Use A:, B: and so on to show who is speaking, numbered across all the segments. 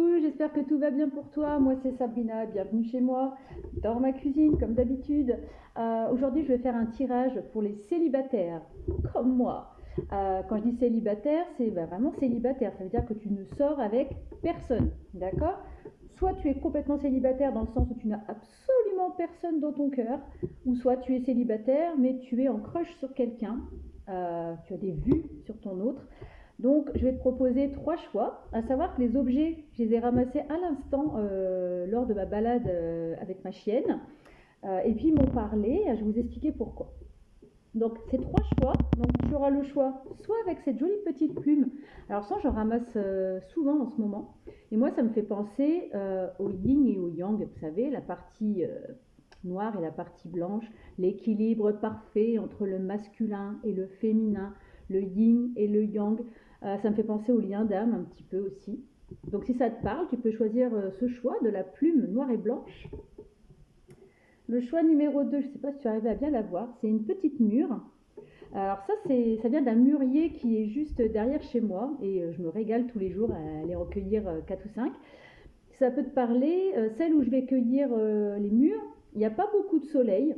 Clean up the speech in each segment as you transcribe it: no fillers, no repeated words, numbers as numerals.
A: Coucou, j'espère que tout va bien pour toi. Moi, c'est Sabrina, bienvenue chez moi, dans ma cuisine, comme d'habitude. Aujourd'hui, je vais faire un tirage pour les célibataires, comme moi. Quand je dis célibataire, c'est vraiment célibataire. Ça veut dire que tu ne sors avec personne, d'accord? Soit tu es complètement célibataire dans le sens où tu n'as absolument personne dans ton cœur, ou soit tu es célibataire, mais tu es en crush sur quelqu'un. Tu as des vues sur ton autre. Donc, je vais te proposer trois choix, à savoir que les objets, je les ai ramassés à l'instant lors de ma balade avec ma chienne. Et puis, ils m'ont parlé, je vais vous expliquer pourquoi. Donc, ces trois choix, donc tu auras le choix soit avec cette jolie petite plume. Alors, ça, j'en ramasse souvent en ce moment. Et moi, ça me fait penser au yin et au yang. Vous savez, la partie noire et la partie blanche, l'équilibre parfait entre le masculin et le féminin, le yin et le yang. Ça me fait penser au lien d'âme un petit peu aussi. Donc si ça te parle, tu peux choisir ce choix de la plume noire et blanche. Le choix numéro 2, je ne sais pas si tu arrives à bien la voir, c'est une petite mûre. Alors ça vient d'un mûrier qui est juste derrière chez moi et je me régale tous les jours à aller recueillir 4 ou 5. Ça peut te parler, celle où je vais cueillir les mûres, il n'y a pas beaucoup de soleil,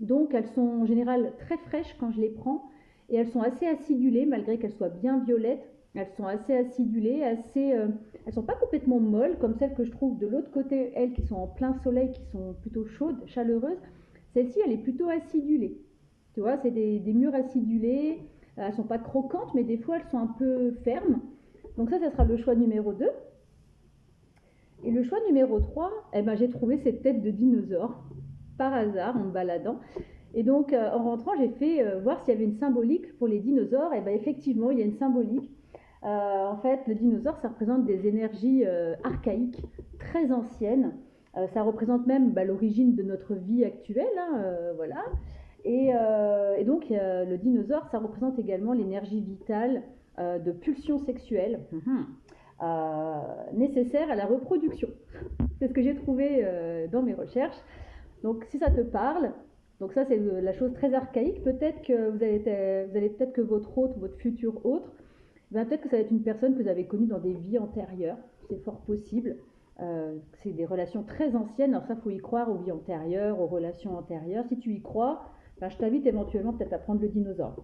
A: donc elles sont en général très fraîches quand je les prends. Et elles sont assez acidulées, malgré qu'elles soient bien violettes. Elles sont assez acidulées, elles sont pas complètement molles, comme celles que je trouve de l'autre côté, elles qui sont en plein soleil, qui sont plutôt chaudes, chaleureuses. Celle-ci, elle est plutôt acidulée. Tu vois, c'est des mûres acidulées. Elles sont pas croquantes, mais des fois, elles sont un peu fermes. Donc ça sera le choix numéro 2. Et le choix numéro 3, eh ben, j'ai trouvé cette tête de dinosaure, par hasard, en me baladant. Et donc, en rentrant, j'ai fait voir s'il y avait une symbolique pour les dinosaures. Et bien, effectivement, il y a une symbolique. En fait, le dinosaure, ça représente des énergies archaïques, très anciennes. Ça représente même l'origine de notre vie actuelle. Voilà. Et donc, le dinosaure, ça représente également l'énergie vitale de pulsion sexuelle nécessaire à la reproduction. C'est ce que j'ai trouvé dans mes recherches. Donc, si ça te parle, donc ça c'est la chose très archaïque. Peut-être que vous allez peut-être que votre hôte, votre futur hôte, peut-être que ça va être une personne que vous avez connue dans des vies antérieures. C'est fort possible. C'est des relations très anciennes. Alors ça, faut y croire aux vies antérieures, aux relations antérieures. Si tu y crois, je t'invite éventuellement peut-être à prendre le dinosaure.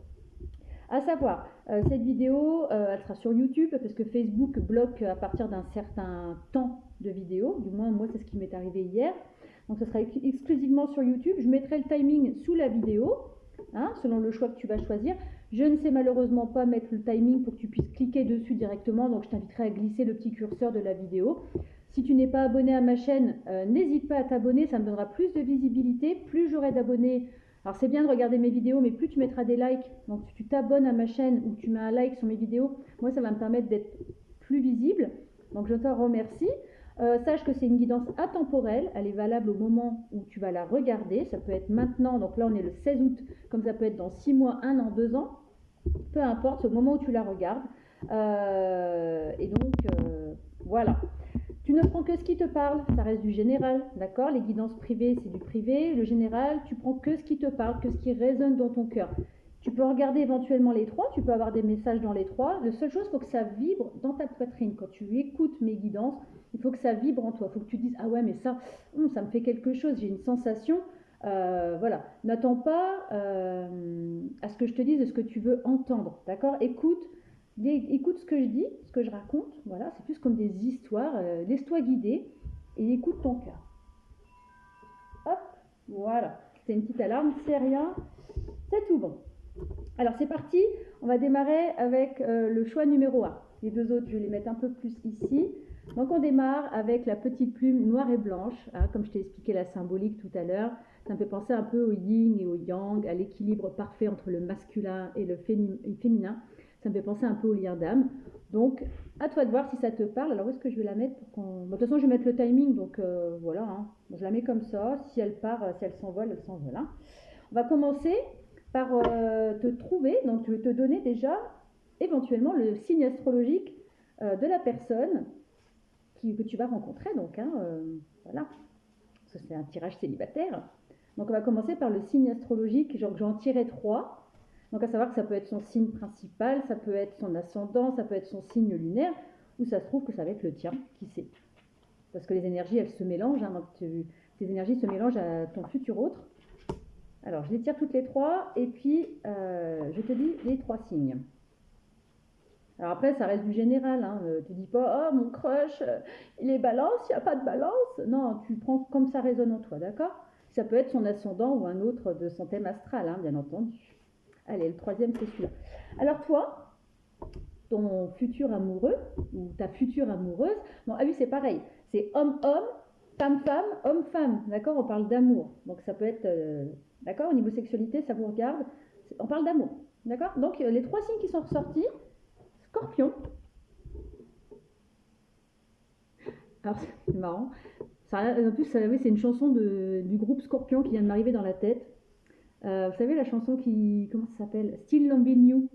A: À savoir, cette vidéo, elle sera sur YouTube parce que Facebook bloque à partir d'un certain temps de vidéo. Du moins, moi, c'est ce qui m'est arrivé hier. Donc, ce sera exclusivement sur YouTube. Je mettrai le timing sous la vidéo, selon le choix que tu vas choisir. Je ne sais malheureusement pas mettre le timing pour que tu puisses cliquer dessus directement. Donc, je t'inviterai à glisser le petit curseur de la vidéo. Si tu n'es pas abonné à ma chaîne, n'hésite pas à t'abonner. Ça me donnera plus de visibilité. Plus j'aurai d'abonnés. Alors, c'est bien de regarder mes vidéos, mais plus tu mettras des likes. Donc, si tu t'abonnes à ma chaîne ou tu mets un like sur mes vidéos, moi, ça va me permettre d'être plus visible. Donc, je te remercie. Sache que c'est une guidance atemporelle, elle est valable au moment où tu vas la regarder, ça peut être maintenant, donc là on est le 16 août, comme ça peut être dans 6 mois, 1 an, 2 ans, peu importe, c'est au moment où tu la regardes. Et donc, voilà. Tu ne prends que ce qui te parle, ça reste du général, d'accord? Les guidances privées, c'est du privé, le général, tu prends que ce qui te parle, que ce qui résonne dans ton cœur. Tu peux regarder éventuellement les trois, tu peux avoir des messages dans les trois. La seule chose, il faut que ça vibre dans ta poitrine. Quand tu écoutes mes guidances, il faut que ça vibre en toi. Il faut que tu dises, ah ouais, mais ça me fait quelque chose, j'ai une sensation. Voilà. N'attends pas à ce que je te dise de ce que tu veux entendre, d'accord? Écoute ce que je dis, ce que je raconte. Voilà, c'est plus comme des histoires. Laisse-toi guider et écoute ton cœur. Hop, voilà. C'est une petite alarme, c'est rien, c'est tout bon. Alors c'est parti, on va démarrer avec le choix numéro 1. Les deux autres, je vais les mettre un peu plus ici. Donc on démarre avec la petite plume noire et blanche, comme je t'ai expliqué la symbolique tout à l'heure. Ça me fait penser un peu au yin et au yang, à l'équilibre parfait entre le masculin et le féminin. Ça me fait penser un peu au lien d'âme. Donc à toi de voir si ça te parle. Alors où est-ce que je vais la mettre pour qu'on... Bon, de toute façon je vais mettre le timing, donc voilà. Je la mets comme ça, si elle part, si elle s'envole, elle s'envole. On va commencer par te trouver, donc je vais te donner déjà éventuellement le signe astrologique de la personne que tu vas rencontrer. Donc, voilà, c'est un tirage célibataire. Donc, on va commencer par le signe astrologique. J'en tirais 3. Donc, à savoir que ça peut être son signe principal, ça peut être son ascendant, ça peut être son signe lunaire, ou ça se trouve que ça va être le tien, qui sait. Parce que les énergies, elles se mélangent, hein, donc tes énergies se mélangent à ton futur autre. Alors, je les tire toutes les trois, et puis je te dis les 3 signes. Alors après, ça reste du général, hein. Tu dis pas, oh mon crush, il est balance, il n'y a pas de balance. Non, tu prends comme ça résonne en toi, d'accord? Ça peut être son ascendant ou un autre de son thème astral, hein, bien entendu. Allez, le 3e, c'est celui-là. Alors toi, ton futur amoureux, ou ta future amoureuse, bon, ah oui, c'est pareil, c'est homme-homme, femme-femme, homme-femme, d'accord? On parle d'amour, donc ça peut être, d'accord? Au niveau sexualité, ça vous regarde, on parle d'amour, d'accord? Donc les 3 signes qui sont ressortis, Scorpion. Alors c'est marrant. Ça, en plus, oui, c'est une chanson du groupe Scorpion qui vient de m'arriver dans la tête. Vous savez la chanson qui, comment ça s'appelle? Still Loving You.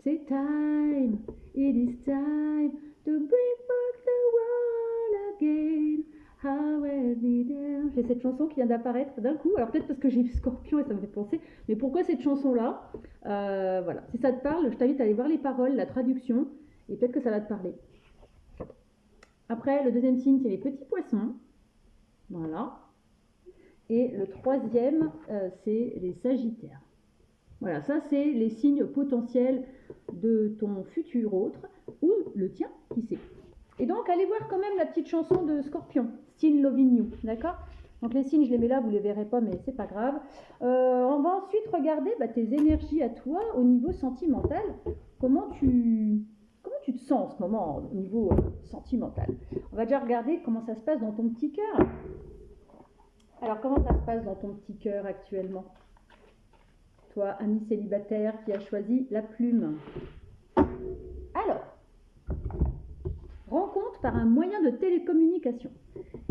A: C'est time, it is time to bring back the world again. How every day. J'ai cette chanson qui vient d'apparaître d'un coup. Alors peut-être parce que j'ai vu Scorpion et ça me fait penser. Mais pourquoi cette chanson-là? Voilà. Si ça te parle, je t'invite à aller voir les paroles, la traduction, et peut-être que ça va te parler. Après, le 2e signe, c'est les petits poissons. Voilà. Et le 3e, c'est les sagittaires. Voilà, ça c'est les signes potentiels de ton futur autre ou le tien, qui sait. Et donc, allez voir quand même la petite chanson de Scorpion, Still Loving You, d'accord? Donc les signes, je les mets là, vous les verrez pas, mais c'est pas grave. On va ensuite regarder tes énergies à toi au niveau sentimental. Comment tu te sens en ce moment au niveau sentimental? On va déjà regarder comment ça se passe dans ton petit cœur. Alors, comment ça se passe dans ton petit cœur actuellement? Toi, ami célibataire qui a choisi la plume. Alors, rencontre par un moyen de télécommunication.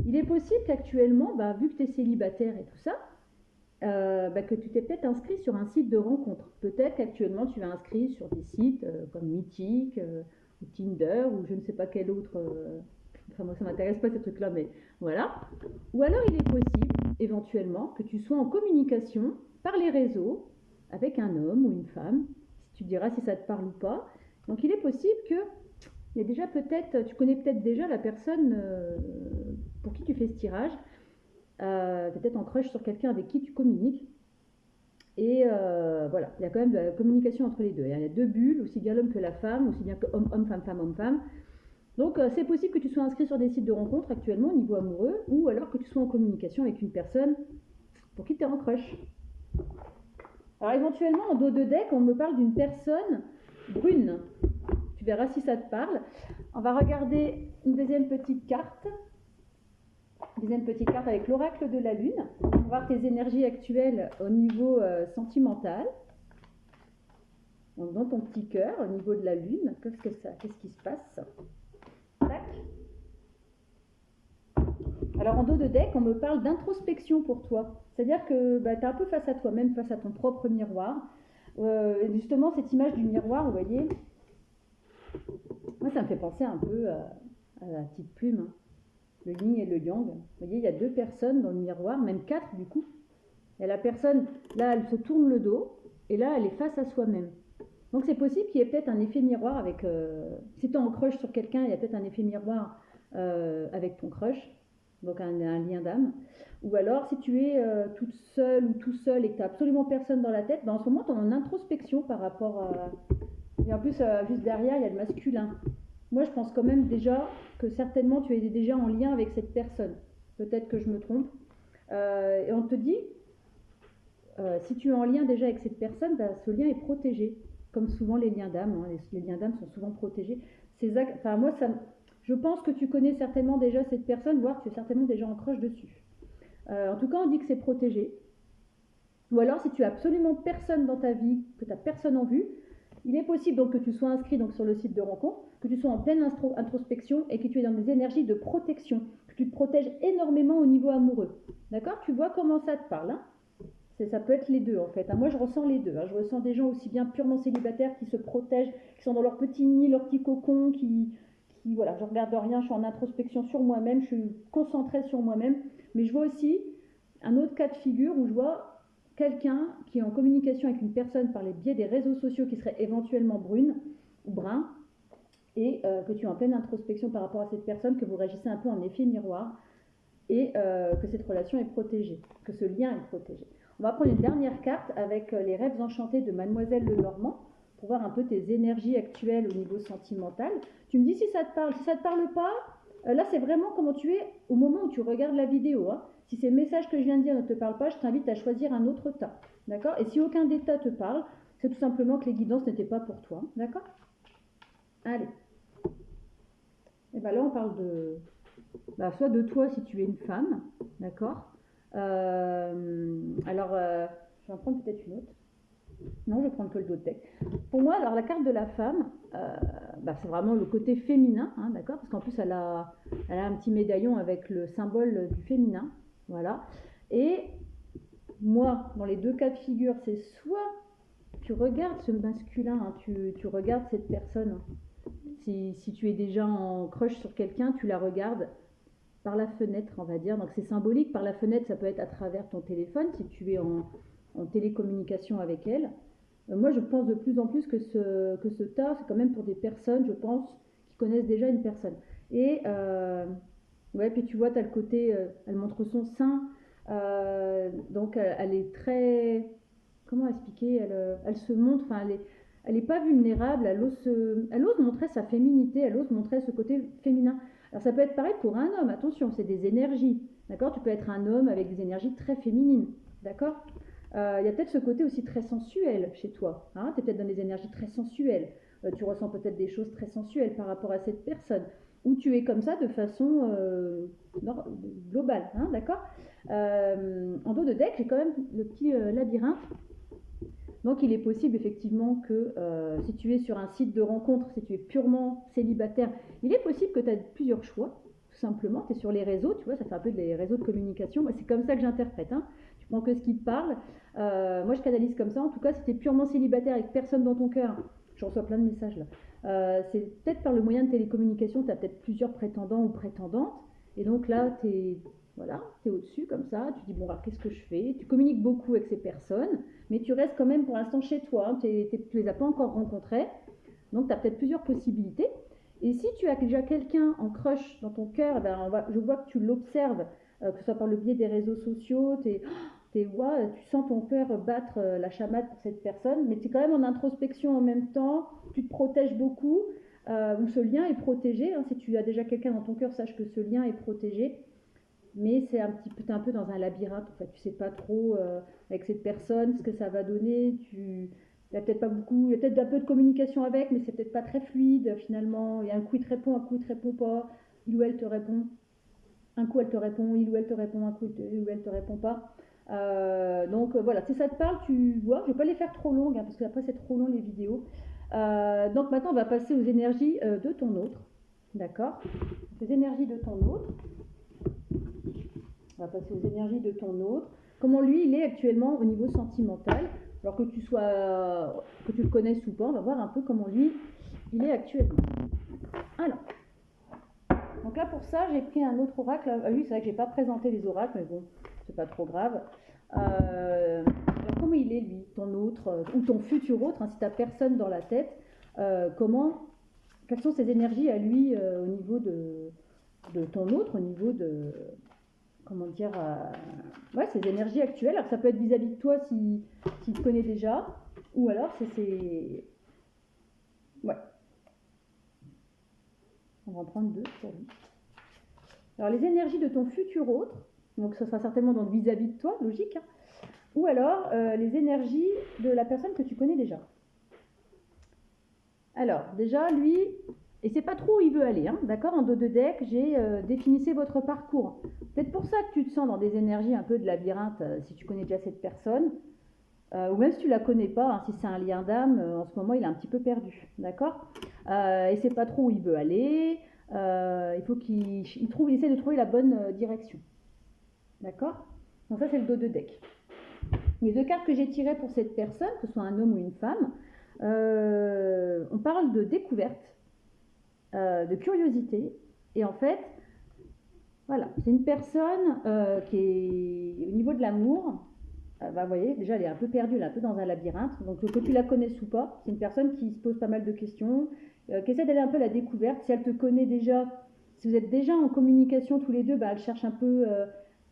A: Il est possible qu'actuellement, vu que tu es célibataire et tout ça, que tu t'es peut-être inscrit sur un site de rencontre. Peut-être qu'actuellement, tu es inscrit sur des sites comme Mythique, ou Tinder, ou je ne sais pas quel autre... Enfin, moi, ça ne m'intéresse pas ces trucs-là, mais voilà. Ou alors, il est possible, éventuellement, que tu sois en communication par les réseaux avec un homme ou une femme. Tu diras si ça te parle ou pas. Donc, il est possible que il y a déjà peut-être, tu connais peut-être déjà la personne pour qui tu fais ce tirage, peut-être en crush sur quelqu'un avec qui tu communiques. Et voilà, il y a quand même de la communication entre les deux. Il y a 2 bulles, aussi bien l'homme que la femme, aussi bien que homme-homme, femme-femme, homme-femme. Donc c'est possible que tu sois inscrit sur des sites de rencontres actuellement au niveau amoureux, ou alors que tu sois en communication avec une personne pour qui tu es en crush. Alors éventuellement, en dos de deck, on me parle d'une personne brune. Tu verras si ça te parle. On va regarder une deuxième petite carte. Deuxième petite carte avec l'oracle de la lune. On va voir tes énergies actuelles au niveau sentimental. Donc dans ton petit cœur, au niveau de la lune, qu'est-ce qui se passe? Tac. Alors en dos de deck, on me parle d'introspection pour toi. C'est-à-dire que tu es un peu face à toi-même, face à ton propre miroir. Justement, cette image du miroir, vous voyez, moi ça me fait penser un peu à la petite plume, hein. Le yin et le yang. Vous voyez, il y a 2 personnes dans le miroir, même 4 du coup. Et la personne, là, elle se tourne le dos, et là, elle est face à soi-même. Donc c'est possible qu'il y ait peut-être un effet miroir avec... si tu es en crush sur quelqu'un, il y a peut-être un effet miroir avec ton crush, donc un lien d'âme. Ou alors, si tu es toute seule ou tout seul et que tu n'as absolument personne dans la tête, en ce moment, tu es en introspection par rapport à... Et en plus, juste derrière, il y a le masculin. Moi, je pense quand même déjà que certainement, tu es déjà en lien avec cette personne. Peut-être que je me trompe. Et on te dit, si tu es en lien déjà avec cette personne, ce lien est protégé. Comme souvent les liens d'âme, hein, les liens d'âme sont souvent protégés. Moi, je pense que tu connais certainement déjà cette personne, voire tu es certainement déjà en crush dessus. En tout cas, on dit que c'est protégé. Ou alors, si tu as absolument personne dans ta vie, que tu n'as personne en vue, il est possible donc que tu sois inscrit donc, sur le site de rencontre, que tu sois en pleine introspection et que tu es dans des énergies de protection, que tu te protèges énormément au niveau amoureux. D'accord? Tu vois comment ça te parle, hein? Ça peut être les deux en fait. Moi je ressens les deux. Je ressens des gens aussi bien purement célibataires qui se protègent, qui sont dans leur petit nid, leur petit cocon, qui voilà, je regarde rien, je suis en introspection sur moi-même, je suis concentrée sur moi-même. Mais je vois aussi un autre cas de figure où je vois quelqu'un qui est en communication avec une personne par les biais des réseaux sociaux qui serait éventuellement brune ou brun et que tu es en pleine introspection par rapport à cette personne, que vous réagissez un peu en effet miroir et que cette relation est protégée, que ce lien est protégé. On va prendre une dernière carte avec les rêves enchantés de Mademoiselle Lenormand pour voir un peu tes énergies actuelles au niveau sentimental. Tu me dis si ça te parle. Si ça ne te parle pas, là c'est vraiment comment tu es au moment où tu regardes la vidéo. Hein. Si ces messages que je viens de dire ne te parlent pas, je t'invite à choisir un autre tas. D'accord? Et si aucun des tas te parle, c'est tout simplement que les guidances n'étaient pas pour toi. D'accord? Allez. Et bien là on parle de... soit de toi si tu es une femme. D'accord? Alors, je vais en prendre peut-être une autre. Non, je vais prendre que le dos de deck. Pour moi, alors la carte de la femme, c'est vraiment le côté féminin, hein, d'accord? Parce qu'en plus, elle a un petit médaillon avec le symbole du féminin, voilà. Et moi, dans les deux cas de figure, c'est soit tu regardes ce masculin, hein, tu regardes cette personne. Si tu es déjà en crush sur quelqu'un, tu la regardes par la fenêtre, on va dire. Donc c'est symbolique. Par la fenêtre, ça peut être à travers ton téléphone, si tu es en télécommunication avec elle. Moi, je pense de plus en plus que ce tas, c'est quand même pour des personnes, je pense, qui connaissent déjà une personne. Et ouais, puis tu vois, tu as le côté, elle montre son sein, donc elle est très, comment expliquer, elle se montre, enfin, elle est pas vulnérable, elle ose montrer sa féminité, elle ose montrer ce côté féminin. Alors ça peut être pareil pour un homme, attention, c'est des énergies, d'accord? Tu peux être un homme avec des énergies très féminines, d'accord? Il y a peut-être ce côté aussi très sensuel chez toi, hein? Tu es peut-être dans des énergies très sensuelles, tu ressens peut-être des choses très sensuelles par rapport à cette personne, ou tu es comme ça de façon globale, hein, d'accord? En dos de deck, j'ai quand même le petit labyrinthe. Donc il est possible effectivement que si tu es sur un site de rencontre, si tu es purement célibataire, il est possible que tu aies plusieurs choix, tout simplement. Tu es sur les réseaux, tu vois, ça fait un peu des réseaux de communication. Moi, c'est comme ça que j'interprète. Hein. Tu prends que ce qui te parle. Moi, je canalise comme ça. En tout cas, si tu es purement célibataire avec personne dans ton cœur, je reçois plein de messages là. C'est peut-être par le moyen de télécommunication, tu as peut-être plusieurs prétendants ou prétendantes. Et donc là, tu es au-dessus comme ça. Tu dis, bon, alors qu'est-ce que je fais? Tu communiques beaucoup avec ces personnes. Mais tu restes quand même pour l'instant chez toi, hein, tu ne les as pas encore rencontrés, donc tu as peut-être plusieurs possibilités. Et si tu as déjà quelqu'un en crush dans ton cœur, je vois que tu l'observes, que ce soit par le biais des réseaux sociaux, tu sens ton cœur battre la chamade pour cette personne, mais tu es quand même en introspection en même temps, tu te protèges beaucoup, où ce lien est protégé. Hein, si tu as déjà quelqu'un dans ton cœur, sache que ce lien est protégé. Mais c'est t'es un peu dans un labyrinthe, en fait. Tu sais pas trop avec cette personne ce que ça va donner. Il y a peut-être pas beaucoup, il y a peut-être un peu de communication avec, mais c'est peut-être pas très fluide finalement. Il y a un coup il te répond, un coup il te répond pas. Il ou elle te répond. Un coup elle te répond, il ou elle te répond, un coup il ou elle te répond pas. Donc voilà, si ça te parle, tu vois. Je vais pas les faire trop longues hein, parce qu'après c'est trop long les vidéos. Donc maintenant on va passer aux énergies de ton autre. D'accord? Les énergies de ton autre. On va passer aux énergies de ton autre. Comment lui, il est actuellement au niveau sentimental. Alors que tu le connaisses ou pas, on va voir un peu comment lui, il est actuellement. Alors, donc là pour ça, j'ai pris un autre oracle. Lui, c'est vrai que j'ai pas présenté les oracles, mais bon, c'est pas trop grave. Alors comment il est lui, ton autre, ou ton futur autre, hein, si tu n'as personne dans la tête, quelles sont ses énergies à lui au niveau de ton autre, au niveau de... Comment dire, ses énergies actuelles. Alors ça peut être vis-à-vis de toi s'il te connaît déjà, ou alors c'est... Ouais. On va en prendre deux pour lui. Alors les énergies de ton futur autre, donc ça sera certainement donc vis-à-vis de toi, logique, hein, ou alors les énergies de la personne que tu connais déjà. Alors déjà lui... Et c'est pas trop où il veut aller, hein, d'accord? En dos de deck, j'ai définissez votre parcours. Peut-être pour ça que tu te sens dans des énergies un peu de labyrinthe, si tu connais déjà cette personne, ou même si tu la connais pas, hein, si c'est un lien d'âme, en ce moment il est un petit peu perdu, d'accord? Et c'est pas trop où il veut aller, il faut qu'il essaie de trouver la bonne direction, d'accord? Donc ça c'est le dos de deck. Les deux cartes que j'ai tirées pour cette personne, que ce soit un homme ou une femme, on parle de découverte, de curiosité, et en fait voilà, c'est une personne qui est au niveau de l'amour, vous voyez, déjà elle est un peu perdue, elle est un peu dans un labyrinthe, donc que tu la connaisses ou pas, c'est une personne qui se pose pas mal de questions, qui essaie d'aller un peu à la découverte. Si elle te connaît déjà, si vous êtes déjà en communication tous les deux, elle cherche un peu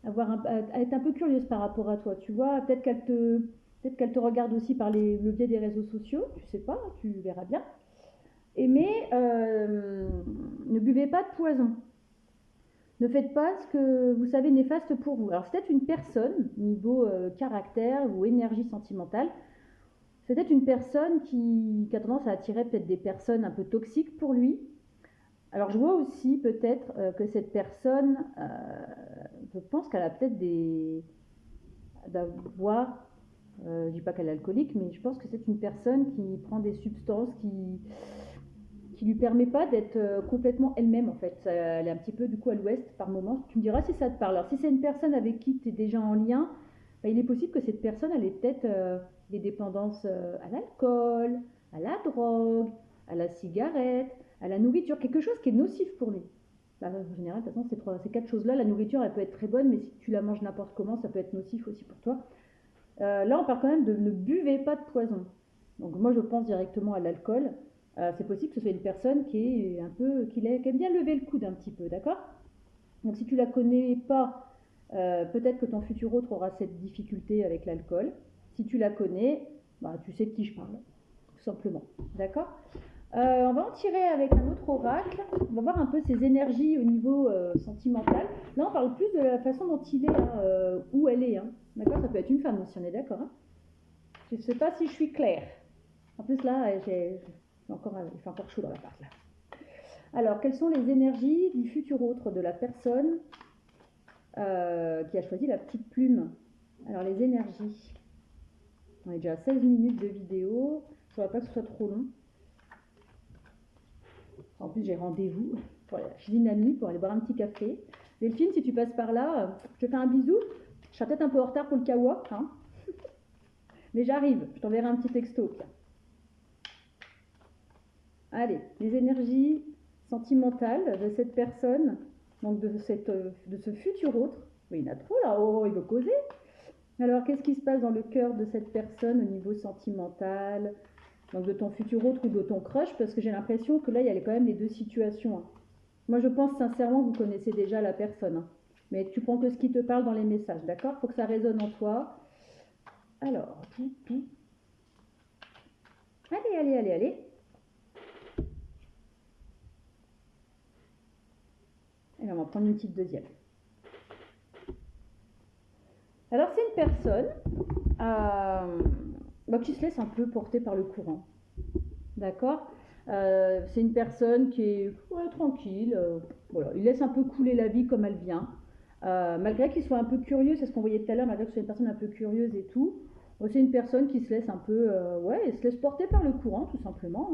A: à être un peu curieuse par rapport à toi, tu vois. Peut-être qu'elle te regarde aussi par le biais des réseaux sociaux, tu sais pas, tu verras bien. Mais ne buvez pas de poison. Ne faites pas ce que vous savez néfaste pour vous. Alors c'est peut-être une personne, niveau caractère ou énergie sentimentale, c'est peut-être une personne qui a tendance à attirer peut-être des personnes un peu toxiques pour lui. Alors je vois aussi peut-être que cette personne, je pense qu'elle a peut-être d'avoir, je dis pas qu'elle est alcoolique, mais je pense que c'est une personne qui prend des substances qui lui permet pas d'être complètement elle-même en fait. Elle est un petit peu du coup à l'ouest par moment. Tu me diras si ça te parle. Alors si c'est une personne avec qui tu es déjà en lien, il est possible que cette personne elle ait peut-être des dépendances à l'alcool, à la drogue, à la cigarette, à la nourriture, quelque chose qui est nocif pour lui. En général, de toute façon, ces 4 choses-là, la nourriture, elle peut être très bonne, mais si tu la manges n'importe comment, ça peut être nocif aussi pour toi. Là, on parle quand même de ne buvez pas de poison. Donc moi, je pense directement à l'alcool. C'est possible que ce soit une personne qui aime bien lever le coude un petit peu, d'accord? Donc si tu la connais pas, peut-être que ton futur autre aura cette difficulté avec l'alcool. Si tu la connais, tu sais de qui je parle, tout simplement, d'accord? On va en tirer avec un autre oracle. On va voir un peu ses énergies au niveau sentimental. Là, on parle plus de la façon dont il est, où elle est. D'accord? Ça peut être une femme aussi, on est d'accord. Je ne sais pas si je suis claire. En plus, là, il fait encore chaud dans l'appart. Là. Alors, quelles sont les énergies du futur autre de la personne qui a choisi la petite plume? Alors, les énergies. On est déjà à 16 minutes de vidéo. Je ne voudrais pas que ce soit trop long. En plus, j'ai rendez-vous. Je suis une amie pour aller boire un petit café. Delphine, si tu passes par là, je te fais un bisou. Je serai peut-être un peu en retard pour le kawa. Mais j'arrive. Je t'enverrai un petit texto. Allez, les énergies sentimentales de cette personne, donc de ce futur autre. Oui, il y en a trop là. Oh, il veut causer. Alors, qu'est-ce qui se passe dans le cœur de cette personne au niveau sentimental? Donc de ton futur autre ou de ton crush, parce que j'ai l'impression que là, il y a quand même les deux situations. Moi, je pense sincèrement que vous connaissez déjà la personne. Mais tu prends que ce qui te parle dans les messages, d'accord? Il faut que ça résonne en toi. Alors, allez. Et là, on va prendre une petite deuxième. Alors, c'est une personne qui se laisse un peu porter par le courant. D'accord? C'est une personne qui est tranquille. Voilà, il laisse un peu couler la vie comme elle vient. Malgré qu'il soit un peu curieux, c'est ce qu'on voyait tout à l'heure, malgré que ce soit une personne un peu curieuse et tout. C'est une personne qui se laisse un peu, il se laisse porter par le courant, tout simplement.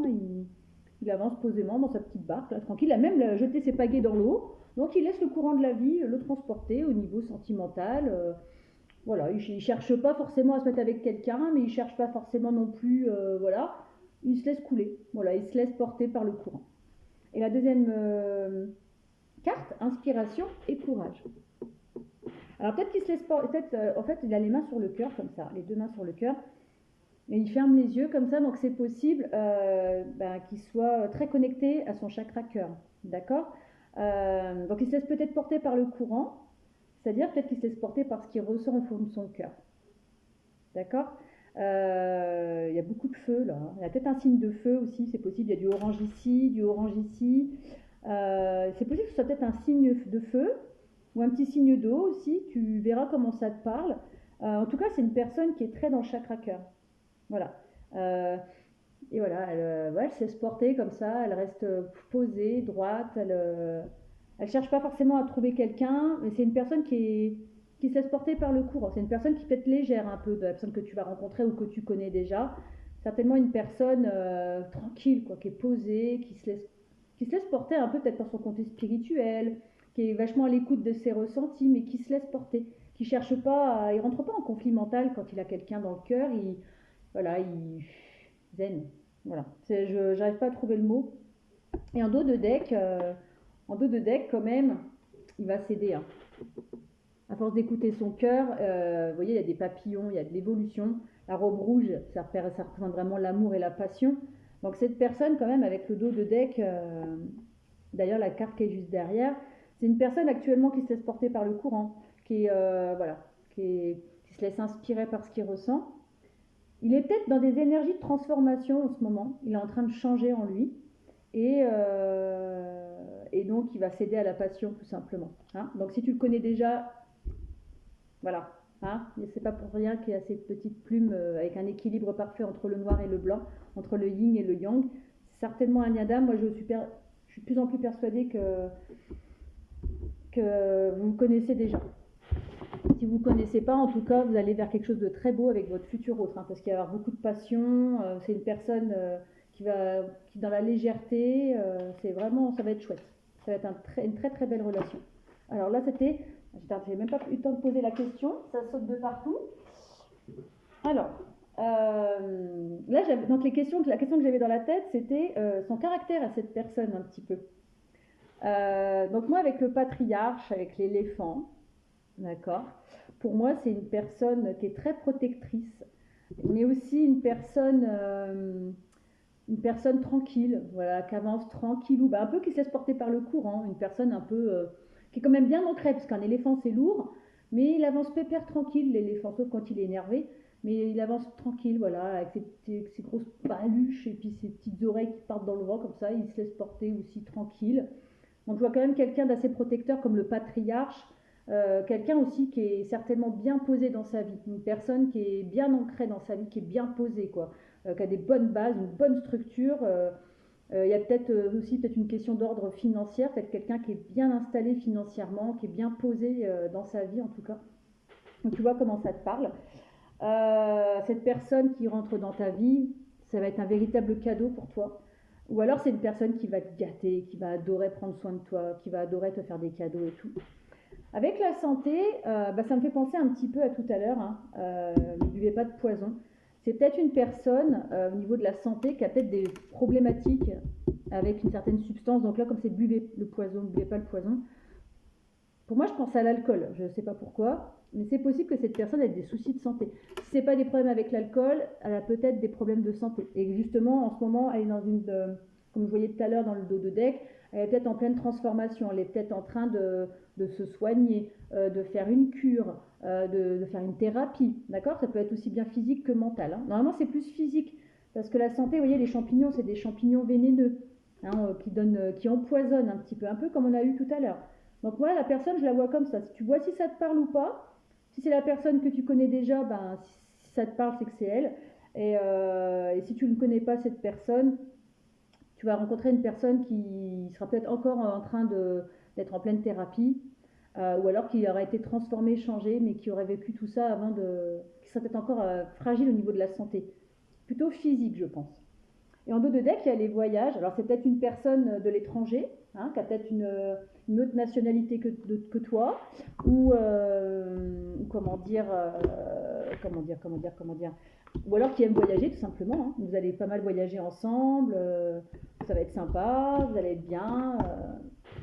A: Il avance posément dans sa petite barque, là, tranquille. Il a même jeté ses pagaies dans l'eau. Donc il laisse le courant de la vie le transporter au niveau sentimental. Voilà, il cherche pas forcément à se mettre avec quelqu'un, mais il cherche pas forcément non plus, voilà. Il se laisse couler, voilà, il se laisse porter par le courant. Et la deuxième carte, inspiration et courage. Alors peut-être qu'il se laisse porter, en fait, il a les mains sur le cœur comme ça, les deux mains sur le cœur, et il ferme les yeux comme ça, donc c'est possible qu'il soit très connecté à son chakra cœur, d'accord? Donc il se laisse peut-être porter par le courant. C'est-à-dire peut-être qu'il se laisse porter par ce qu'il ressent au fond de son cœur. D'accord? Il y a beaucoup de feu là. Il y a peut-être un signe de feu aussi, c'est possible. Il y a du orange ici, du orange ici. C'est possible que ce soit peut-être un signe de feu ou un petit signe d'eau aussi. Tu verras comment ça te parle. En tout cas, c'est une personne qui est très dans le chakra cœur. Voilà. Et voilà, elle se laisse porter comme ça. Elle reste posée, droite. Elle cherche pas forcément à trouver quelqu'un, mais c'est une personne qui se laisse porter par le courant. C'est une personne qui peut être légère un peu de la personne que tu vas rencontrer ou que tu connais déjà. Certainement une personne tranquille, quoi, qui est posée, qui se laisse porter un peu peut-être par son côté spirituel, qui est vachement à l'écoute de ses ressentis, mais qui se laisse porter, qui cherche pas, il rentre pas en conflit mental quand il a quelqu'un dans le cœur. Il zen. Voilà. J'arrive pas à trouver le mot. Et en dos de deck. En dos de deck, quand même, il va céder. À force d'écouter son cœur, vous voyez, il y a des papillons, il y a de l'évolution. La robe rouge, ça représente vraiment l'amour et la passion. Donc cette personne quand même avec le dos de deck, d'ailleurs la carte qui est juste derrière, c'est une personne actuellement qui se laisse porter par le courant, voilà, qui se laisse inspirer par ce qu'il ressent. Il est peut-être dans des énergies de transformation en ce moment, il est en train de changer en lui, et donc il va céder à la passion tout simplement. Hein. Donc si tu le connais déjà, voilà, hein, c'est pas pour rien qu'il y a cette petite plume avec un équilibre parfait entre le noir et le blanc, entre le yin et le yang. C'est certainement un lien d'âme. Moi je suis de plus en plus persuadée que vous le connaissez déjà. Si vous ne connaissez pas, en tout cas, vous allez vers quelque chose de très beau avec votre futur autre, hein, parce qu'il va y avoir beaucoup de passion. C'est une personne qui dans la légèreté. C'est vraiment, ça va être chouette. Ça va être une très très belle relation. Alors là, j'ai même pas eu le temps de poser la question. Ça saute de partout. Alors, là, donc la question que j'avais dans la tête, c'était son caractère à cette personne un petit peu. Donc moi, avec le patriarche, avec l'éléphant. D'accord. Pour moi, c'est une personne qui est très protectrice, mais aussi une personne tranquille, voilà, qui avance tranquillou, un peu qui se laisse porter par le courant, une personne un peu qui est quand même bien ancrée, parce qu'un éléphant c'est lourd, mais il avance pépère tranquille, l'éléphant, sauf quand il est énervé, mais il avance tranquille, voilà, avec ses grosses paluches et puis ses petites oreilles qui partent dans le vent comme ça, il se laisse porter aussi tranquille. Donc je vois quand même quelqu'un d'assez protecteur comme le patriarche. Quelqu'un aussi qui est certainement bien posé dans sa vie, une personne qui est bien ancrée dans sa vie, qui est bien posée, quoi, qui a des bonnes bases, une bonne structure. Il y a peut-être aussi une question d'ordre financier, peut-être quelqu'un qui est bien installé financièrement, qui est bien posé dans sa vie en tout cas. Donc tu vois comment ça te parle. Cette personne qui rentre dans ta vie, ça va être un véritable cadeau pour toi. Ou alors c'est une personne qui va te gâter, qui va adorer prendre soin de toi, qui va adorer te faire des cadeaux et tout. Avec la santé, ça me fait penser un petit peu à tout à l'heure, hein, ne buvez pas de poison. C'est peut-être une personne au niveau de la santé qui a peut-être des problématiques avec une certaine substance. Donc là, comme c'est buvez le poison, ne buvez pas le poison. Pour moi, je pense à l'alcool. Je ne sais pas pourquoi, mais c'est possible que cette personne ait des soucis de santé. Si ce n'est pas des problèmes avec l'alcool, elle a peut-être des problèmes de santé. Et justement, en ce moment, elle est dans comme je voyais tout à l'heure dans le dos de deck, elle est peut-être en pleine transformation. Elle est peut-être en train de se soigner, de faire une cure, de faire une thérapie. D'accord. Ça peut être aussi bien physique que mental. Hein. Normalement, c'est plus physique. Parce que la santé, vous voyez, les champignons, c'est des champignons vénéneux hein, qui empoisonnent un petit peu. Un peu comme on a eu tout à l'heure. Donc moi, la personne, je la vois comme ça. Si tu vois si ça te parle ou pas, si c'est la personne que tu connais déjà, si ça te parle, c'est que c'est elle. Et si tu ne connais pas cette personne, tu vas rencontrer une personne qui sera peut-être encore en train d'être en pleine thérapie, ou alors qui aurait été transformée, changée, mais qui aurait vécu tout ça qui serait peut-être encore fragile au niveau de la santé. Plutôt physique, je pense. Et en dos de deck, il y a les voyages. Alors c'est peut-être une personne de l'étranger, hein, qui a peut-être une autre nationalité que toi, ou comment dire, ou alors qui aime voyager tout simplement. Hein. Vous allez pas mal voyager ensemble, ça va être sympa, vous allez être bien.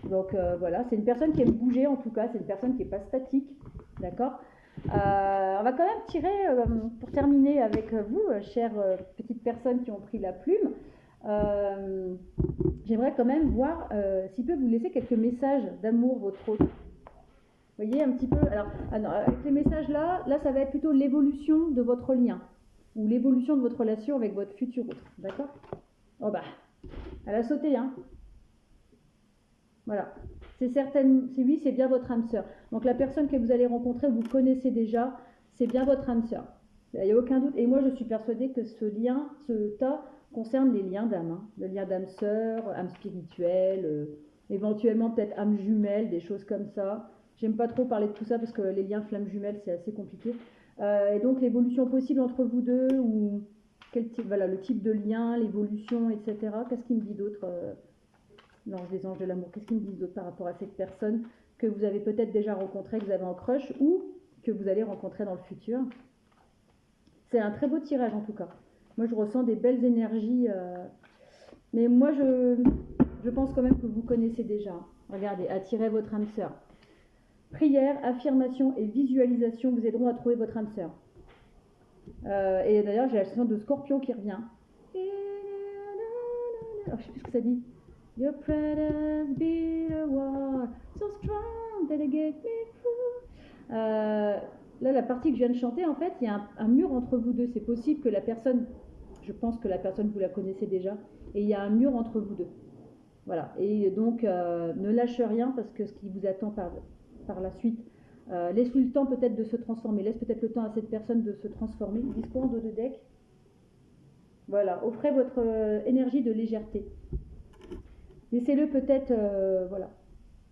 A: Donc voilà, c'est une personne qui aime bouger en tout cas, c'est une personne qui n'est pas statique, d'accord. On va quand même tirer, pour terminer avec vous, chères petites personnes qui ont pris la plume, j'aimerais quand même voir s'il peut vous laisser quelques messages d'amour, votre hôte. Vous voyez un petit peu, alors avec les messages là ça va être plutôt l'évolution de votre lien, ou l'évolution de votre relation avec votre futur hôte, d'accord. Oh elle a sauté, hein. Voilà. C'est bien votre âme sœur. Donc la personne que vous allez rencontrer, vous connaissez déjà, c'est bien votre âme sœur. Il n'y a aucun doute. Et moi, je suis persuadée que ce tas concerne les liens d'âme. Hein. Le lien d'âme sœur, âme spirituelle, éventuellement peut-être âme jumelle, des choses comme ça. J'aime pas trop parler de tout ça parce que les liens flammes jumelles, c'est assez compliqué. Et donc l'évolution possible entre vous deux, ou le type de lien, l'évolution, etc. Qu'est-ce qu'il me dit d'autre l'ange des anges de l'amour, qu'est-ce qu'ils me disent d'autre par rapport à cette personne que vous avez peut-être déjà rencontrée, que vous avez en crush, ou que vous allez rencontrer dans le futur. C'est un très beau tirage en tout cas. Moi je ressens des belles énergies, mais moi je pense quand même que vous connaissez déjà. Regardez, attirez votre âme sœur. Prière, affirmation et visualisation vous aideront à trouver votre âme sœur. Et d'ailleurs j'ai la chanson de Scorpion qui revient. Alors, je sais plus ce que ça dit. Your presence be a wall so strong that it get me through. Là, la partie que je viens de chanter, en fait, il y a un mur entre vous deux. C'est possible que la personne, je pense que la personne, vous la connaissez déjà, et il y a un mur entre vous deux. Voilà. Et donc, ne lâche rien parce que ce qui vous attend par la suite, laisse-lui le temps peut-être de se transformer. Laisse peut-être le temps à cette personne de se transformer. Discours en dos de deck. Voilà. Offrez votre énergie de légèreté. Laissez-le peut-être, voilà.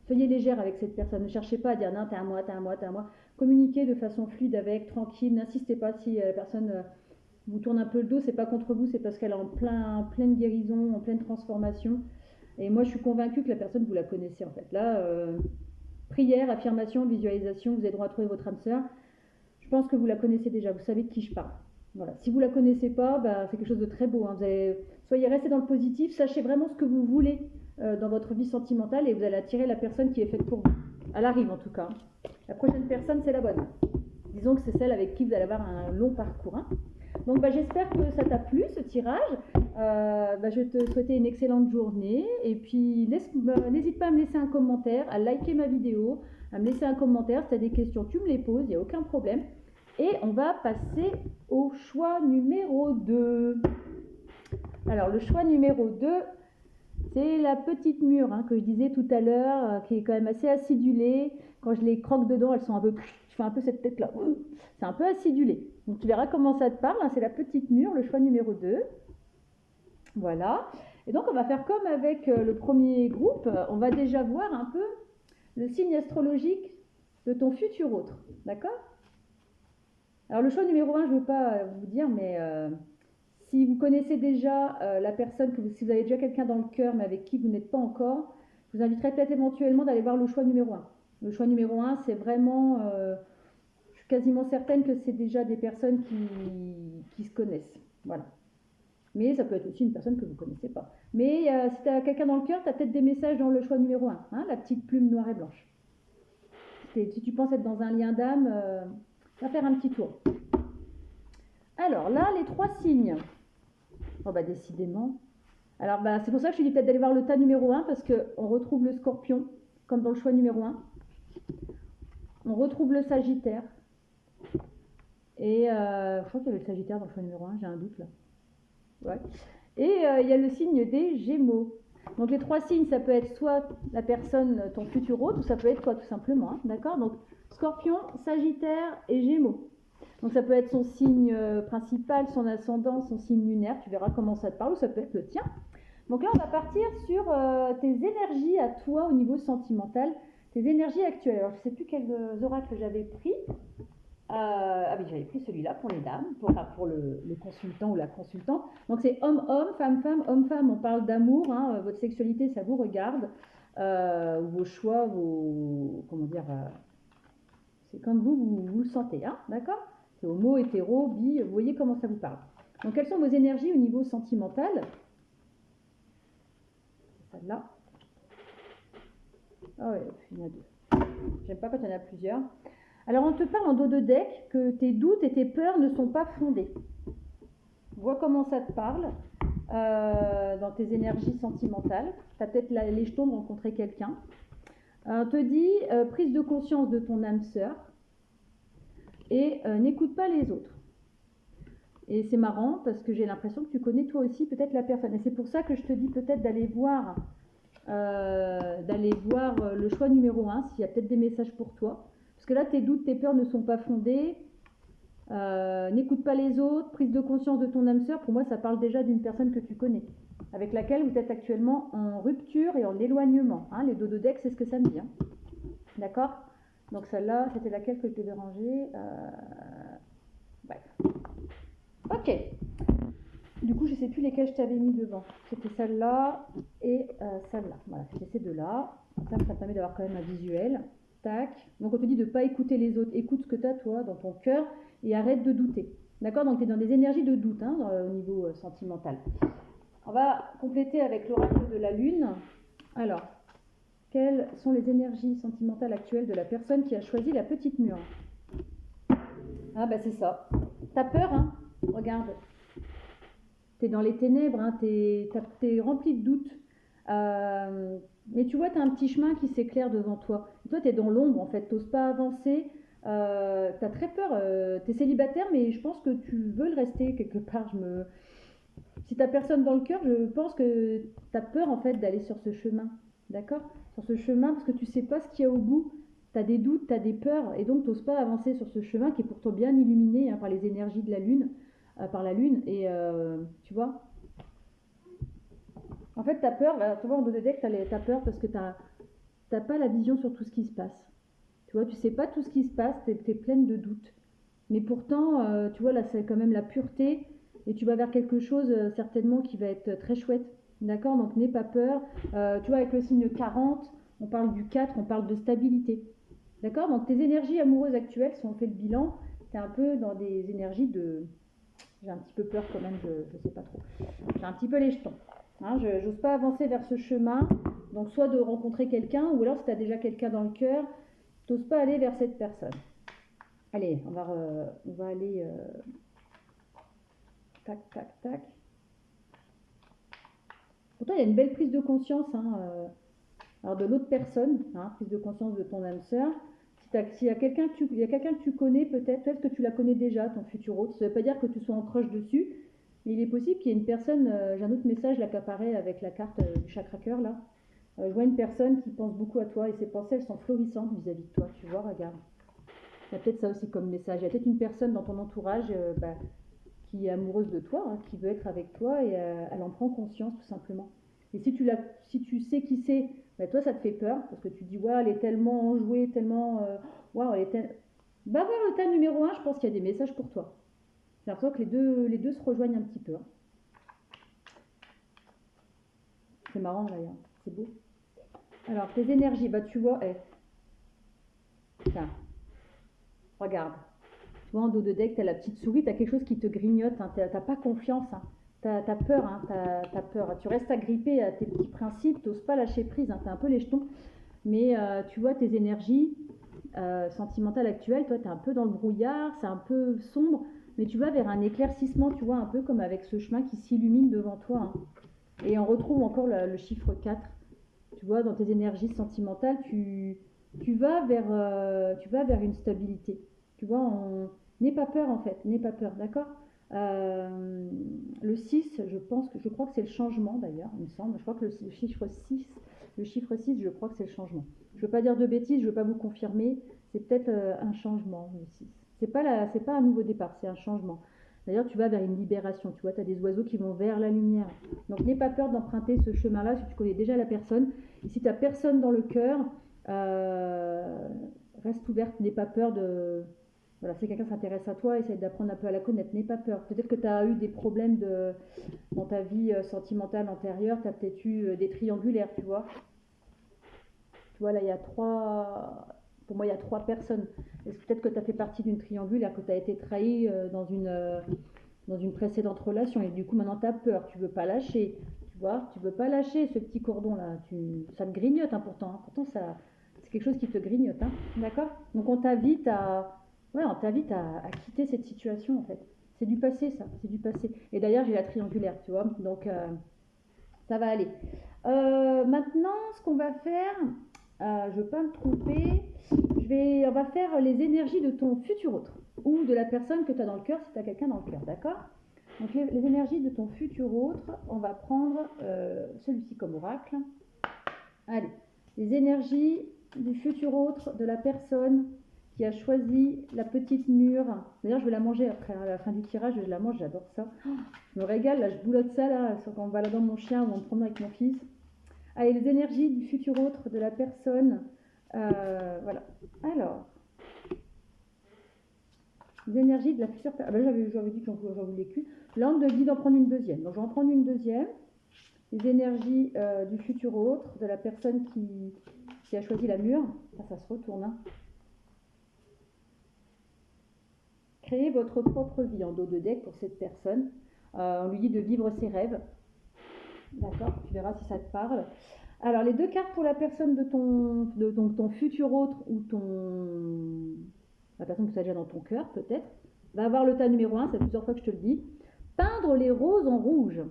A: Soyez légère avec cette personne. Ne cherchez pas à dire non, t'es à moi, t'es à moi, t'es à moi. Communiquez de façon fluide avec, tranquille. N'insistez pas si la personne vous tourne un peu le dos. C'est pas contre vous, c'est parce qu'elle est en pleine guérison, en pleine transformation. Et moi, je suis convaincue que la personne, vous la connaissez en fait. Là, prière, affirmation, visualisation, vous avez droit à trouver votre âme sœur. Je pense que vous la connaissez déjà. Vous savez de qui je parle. Voilà. Si vous la connaissez pas, bah, c'est quelque chose de très beau. Hein. Soyez restés dans le positif. Sachez vraiment ce que vous voulez dans votre vie sentimentale et vous allez attirer la personne qui est faite pour vous. Elle arrive en tout cas. La prochaine personne, c'est la bonne. Disons que c'est celle avec qui vous allez avoir un long parcours. Hein. Donc j'espère que ça t'a plu ce tirage. Je vais te souhaiter une excellente journée. Et puis n'hésite pas à me laisser un commentaire, à liker ma vidéo, à me laisser un commentaire. Si tu as des questions, tu me les poses, il n'y a aucun problème. Et on va passer au choix numéro 2. Alors le choix numéro 2, c'est la petite mûre que je disais tout à l'heure, qui est quand même assez acidulée. Quand je les croque dedans, elles sont un peu... Je fais un peu cette tête-là. C'est un peu acidulé. Donc tu verras comment ça te parle. C'est la petite mûre, le choix numéro 2. Voilà. Et donc on va faire comme avec le premier groupe. On va déjà voir un peu le signe astrologique de ton futur autre. D'accord ? Alors le choix numéro 1, je ne veux pas vous dire, mais... si vous connaissez déjà la personne, si vous avez déjà quelqu'un dans le cœur, mais avec qui vous n'êtes pas encore, je vous inviterai peut-être éventuellement d'aller voir le choix numéro 1. Le choix numéro 1, c'est vraiment, je suis quasiment certaine que c'est déjà des personnes qui se connaissent. Voilà. Mais ça peut être aussi une personne que vous ne connaissez pas. Mais si tu as quelqu'un dans le cœur, tu as peut-être des messages dans le choix numéro 1, la petite plume noire et blanche. Si tu penses être dans un lien d'âme, va faire un petit tour. Alors là, les 3 signes. Oh décidément. Alors c'est pour ça que je te dis peut-être d'aller voir le tas numéro 1 parce qu'on retrouve le scorpion comme dans le choix numéro 1. On retrouve le sagittaire. Et je crois qu'il y avait le sagittaire dans le choix numéro 1, j'ai un doute là. Ouais. Et il y a le signe des gémeaux. Donc les 3 signes, ça peut être soit la personne, ton futur hôte, ou ça peut être toi tout simplement. D'accord ? Donc scorpion, sagittaire et gémeaux. Donc ça peut être son signe principal, son ascendant, son signe lunaire, tu verras comment ça te parle, ou ça peut être le tien. Donc là on va partir sur tes énergies à toi au niveau sentimental, tes énergies actuelles. Alors je ne sais plus quels oracles j'avais pris. J'avais pris celui-là pour les dames, pour le consultant ou la consultante. Donc c'est homme-homme, femme-femme, homme-femme, on parle d'amour, votre sexualité ça vous regarde, vos choix, c'est comme vous le sentez, d'accord ? C'est homo, hétéro, bi, vous voyez comment ça vous parle. Donc, quelles sont vos énergies au niveau sentimental ? Celle-là. Ah ouais, il y en a 2. J'aime pas quand il y en a plusieurs. Alors, on te parle en dos de deck que tes doutes et tes peurs ne sont pas fondés. Vois comment ça te parle dans tes énergies sentimentales. Tu as peut-être les jetons de rencontrer quelqu'un. On te dit prise de conscience de ton âme sœur. Et n'écoute pas les autres. Et c'est marrant parce que j'ai l'impression que tu connais toi aussi peut-être la personne. Et c'est pour ça que je te dis peut-être d'aller voir le choix numéro 1, s'il y a peut-être des messages pour toi. Parce que là, tes doutes, tes peurs ne sont pas fondés. N'écoute pas les autres. Prise de conscience de ton âme sœur, pour moi, ça parle déjà d'une personne que tu connais, avec laquelle vous êtes actuellement en rupture et en éloignement. Les dos de deck, c'est ce que ça me dit. D'accord ? Donc celle-là, c'était laquelle que je devais ranger Ok. Du coup, je ne sais plus lesquelles je t'avais mis devant. C'était celle-là et celle-là. Voilà, c'était ces deux-là. Ça permet d'avoir quand même un visuel. Tac. Donc on te dit de ne pas écouter les autres. Écoute ce que tu as toi dans ton cœur et arrête de douter. D'accord ? Donc tu es dans des énergies de doute au niveau sentimental. On va compléter avec l'oracle de la Lune. Alors, quelles sont les énergies sentimentales actuelles de la personne qui a choisi la petite mûre ? C'est ça. T'as peur, Regarde. tu es dans les ténèbres, hein, tu es rempli de doutes. Mais tu vois, tu as un petit chemin qui s'éclaire devant toi. Et toi, tu es dans l'ombre, en fait, tu n'oses pas avancer. Tu as très peur. Tu es célibataire, mais je pense que tu veux le rester quelque part. Si tu n'as personne dans le cœur, je pense que tu as peur, en fait, d'aller sur ce chemin. D'accord? Sur ce chemin, parce que tu sais pas ce qu'il y a au bout. Tu as des doutes, tu as des peurs, et donc tu n'oses pas avancer sur ce chemin qui est pourtant bien illuminé, hein, par les énergies de la Lune, par la Lune. Et tu vois, en fait, tu as peur, tu vois, en dos de deck, tu as peur parce que tu n'as pas la vision sur tout ce qui se passe. Tu vois, tu sais pas tout ce qui se passe, tu es pleine de doutes. Mais pourtant, tu vois, là, c'est quand même la pureté, et tu vas vers quelque chose, certainement, qui va être très chouette. D'accord? Donc, n'aie pas peur. Tu vois, avec le signe 40, on parle du 4, on parle de stabilité. D'accord? Donc, tes énergies amoureuses actuelles, si on fait le bilan, tu es un peu dans des énergies de... J'ai un petit peu peur quand même, je sais pas trop. J'ai un petit peu les jetons. Hein, je n'ose pas avancer vers ce chemin. Donc, soit de rencontrer quelqu'un, ou alors si tu as déjà quelqu'un dans le cœur, tu n'oses pas aller vers cette personne. Allez, on va aller... tac, tac, tac. Pourtant, il y a une belle prise de conscience, hein, alors de l'autre personne, hein, prise de conscience de ton âme sœur. S'il y a quelqu'un que tu connais, peut-être que tu la connais déjà, ton futur hôte. Ça ne veut pas dire que tu sois en crush dessus, mais il est possible qu'il y ait une personne, j'ai un autre message là qui apparaît avec la carte du chakra cœur là. Je vois une personne qui pense beaucoup à toi, et ses pensées, elles sont florissantes vis-à-vis de toi, tu vois, regarde. Il y a peut-être ça aussi comme message. Il y a peut-être une personne dans ton entourage, qui est amoureuse de toi, hein, qui veut être avec toi, et elle en prend conscience tout simplement. Et si tu sais qui c'est, bah, toi ça te fait peur parce que tu te dis ouais, elle est tellement enjouée, tellement wow, va voir le tas numéro 1, je pense qu'il y a des messages pour toi. J'ai l'impression que les deux se rejoignent un petit peu, hein. C'est marrant d'ailleurs, c'est beau. Alors tes énergies, bah tu vois, tiens, regarde. Tu vois, en dos de deck, tu as la petite souris, tu as quelque chose qui te grignote, hein, tu n'as pas confiance, hein, tu as peur, hein, t'as peur. Tu restes agrippé à tes petits principes, tu n'oses pas lâcher prise, hein, tu as un peu les jetons. Mais tu vois, tes énergies sentimentales actuelles, toi, tu es un peu dans le brouillard, c'est un peu sombre, mais tu vas vers un éclaircissement, tu vois, un peu comme avec ce chemin qui s'illumine devant toi, hein. Et on retrouve encore le chiffre 4. Tu vois, dans tes énergies sentimentales, tu vas vers une stabilité. Tu vois, n'aie pas peur en fait, n'aie pas peur, d'accord? Le 6, je crois que c'est le changement d'ailleurs, il me semble. Je crois que le chiffre 6, je crois que c'est le changement. Je ne veux pas dire de bêtises, je ne veux pas vous confirmer. C'est peut-être un changement, le 6. C'est pas un nouveau départ, c'est un changement. D'ailleurs, tu vas vers une libération. Tu vois, tu as des oiseaux qui vont vers la lumière. Donc, n'aie pas peur d'emprunter ce chemin-là si tu connais déjà la personne. Et si tu n'as personne dans le cœur, reste ouverte, n'aie pas peur de... Voilà, si quelqu'un s'intéresse à toi, essaye d'apprendre un peu à la connaître, n'aie pas peur. Peut-être que tu as eu des problèmes dans ta vie sentimentale antérieure, tu as peut-être eu des triangulaires, tu vois. Tu vois, là, il y a trois... Pour moi, il y a 3 personnes. Peut-être que tu as fait partie d'une triangulaire, que tu as été trahi dans une précédente relation, et du coup, maintenant, tu as peur, tu veux pas lâcher. Tu vois, tu veux pas lâcher ce petit cordon-là. Ça te grignote, hein, pourtant. Hein. Pourtant, c'est quelque chose qui te grignote. Hein. D'accord? Donc, on t'invite à quitter cette situation, en fait. C'est du passé, ça. C'est du passé. Et d'ailleurs, j'ai la triangulaire, tu vois. Donc, ça va aller. Maintenant, ce qu'on va faire, je ne veux pas me tromper, on va faire les énergies de ton futur autre, ou de la personne que tu as dans le cœur, si tu as quelqu'un dans le cœur, d'accord? Donc, les énergies de ton futur autre, on va prendre celui-ci comme oracle. Allez, les énergies du futur autre, de la personne qui a choisi la petite mûre. D'ailleurs, je vais la manger après, à la fin du tirage, je la mange, j'adore ça. Je me régale, là, je boulotte ça, là, en baladant mon chien ou en me promenant avec mon fils. Allez, les énergies du futur autre, de la personne. Voilà. Alors, les énergies de la future personne. Ah ben, j'avais dit que j'en voulais qu'une. Là, on me dit d'en prendre une deuxième. Donc, je vais en prendre une deuxième. Les énergies du futur autre, de la personne qui a choisi la mûre. Ah, ça se retourne, hein. Créez votre propre vie en dos de deck pour cette personne. On lui dit de vivre ses rêves. D'accord? Tu verras si ça te parle. Alors, les 2 cartes pour la personne de ton futur autre, ou la personne que tu as déjà dans ton cœur, peut-être, va avoir le tas numéro 1, c'est plusieurs fois que je te le dis. Peindre les roses en rouge.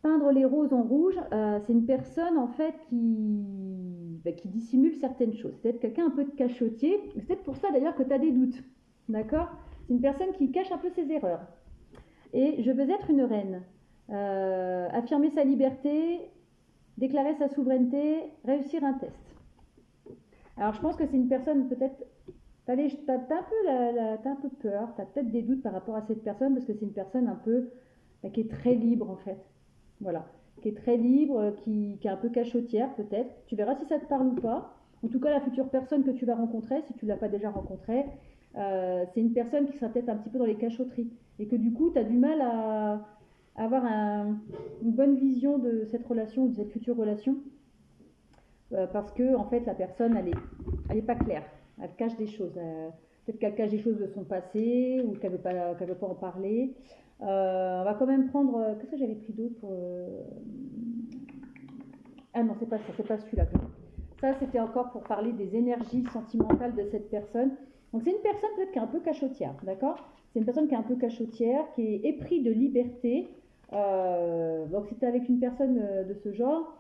A: Peindre les roses en rouge, c'est une personne en fait qui dissimule certaines choses. C'est peut-être quelqu'un un peu de cachotier. C'est peut-être pour ça d'ailleurs que tu as des doutes. D'accord? C'est une personne qui cache un peu ses erreurs. Et je veux être une reine. Affirmer sa liberté, déclarer sa souveraineté, réussir un test. Alors je pense que c'est une personne peut-être... T'as un peu peur, tu as peut-être des doutes par rapport à cette personne parce que c'est une personne un peu qui est très libre en fait. Voilà, qui est très libre, qui est un peu cachotière peut-être. Tu verras si ça te parle ou pas. En tout cas, la future personne que tu vas rencontrer, si tu ne l'as pas déjà rencontrée, c'est une personne qui sera peut-être un petit peu dans les cachotteries et que du coup, tu as du mal à avoir une bonne vision de cette relation ou de cette future relation parce que en fait, la personne, elle est pas claire. Elle cache des choses. Peut-être qu'elle cache des choses de son passé ou qu'elle veut pas en parler. On va quand même prendre... Qu'est-ce que j'avais pris d'autre pour... Ah non, c'est pas ça, c'est pas celui-là. Ça, c'était encore pour parler des énergies sentimentales de cette personne. Donc, c'est une personne peut-être qui est un peu cachotière, d'accord? C'est une personne qui est un peu cachotière, qui est épris de liberté. Donc, si tu es avec une personne de ce genre,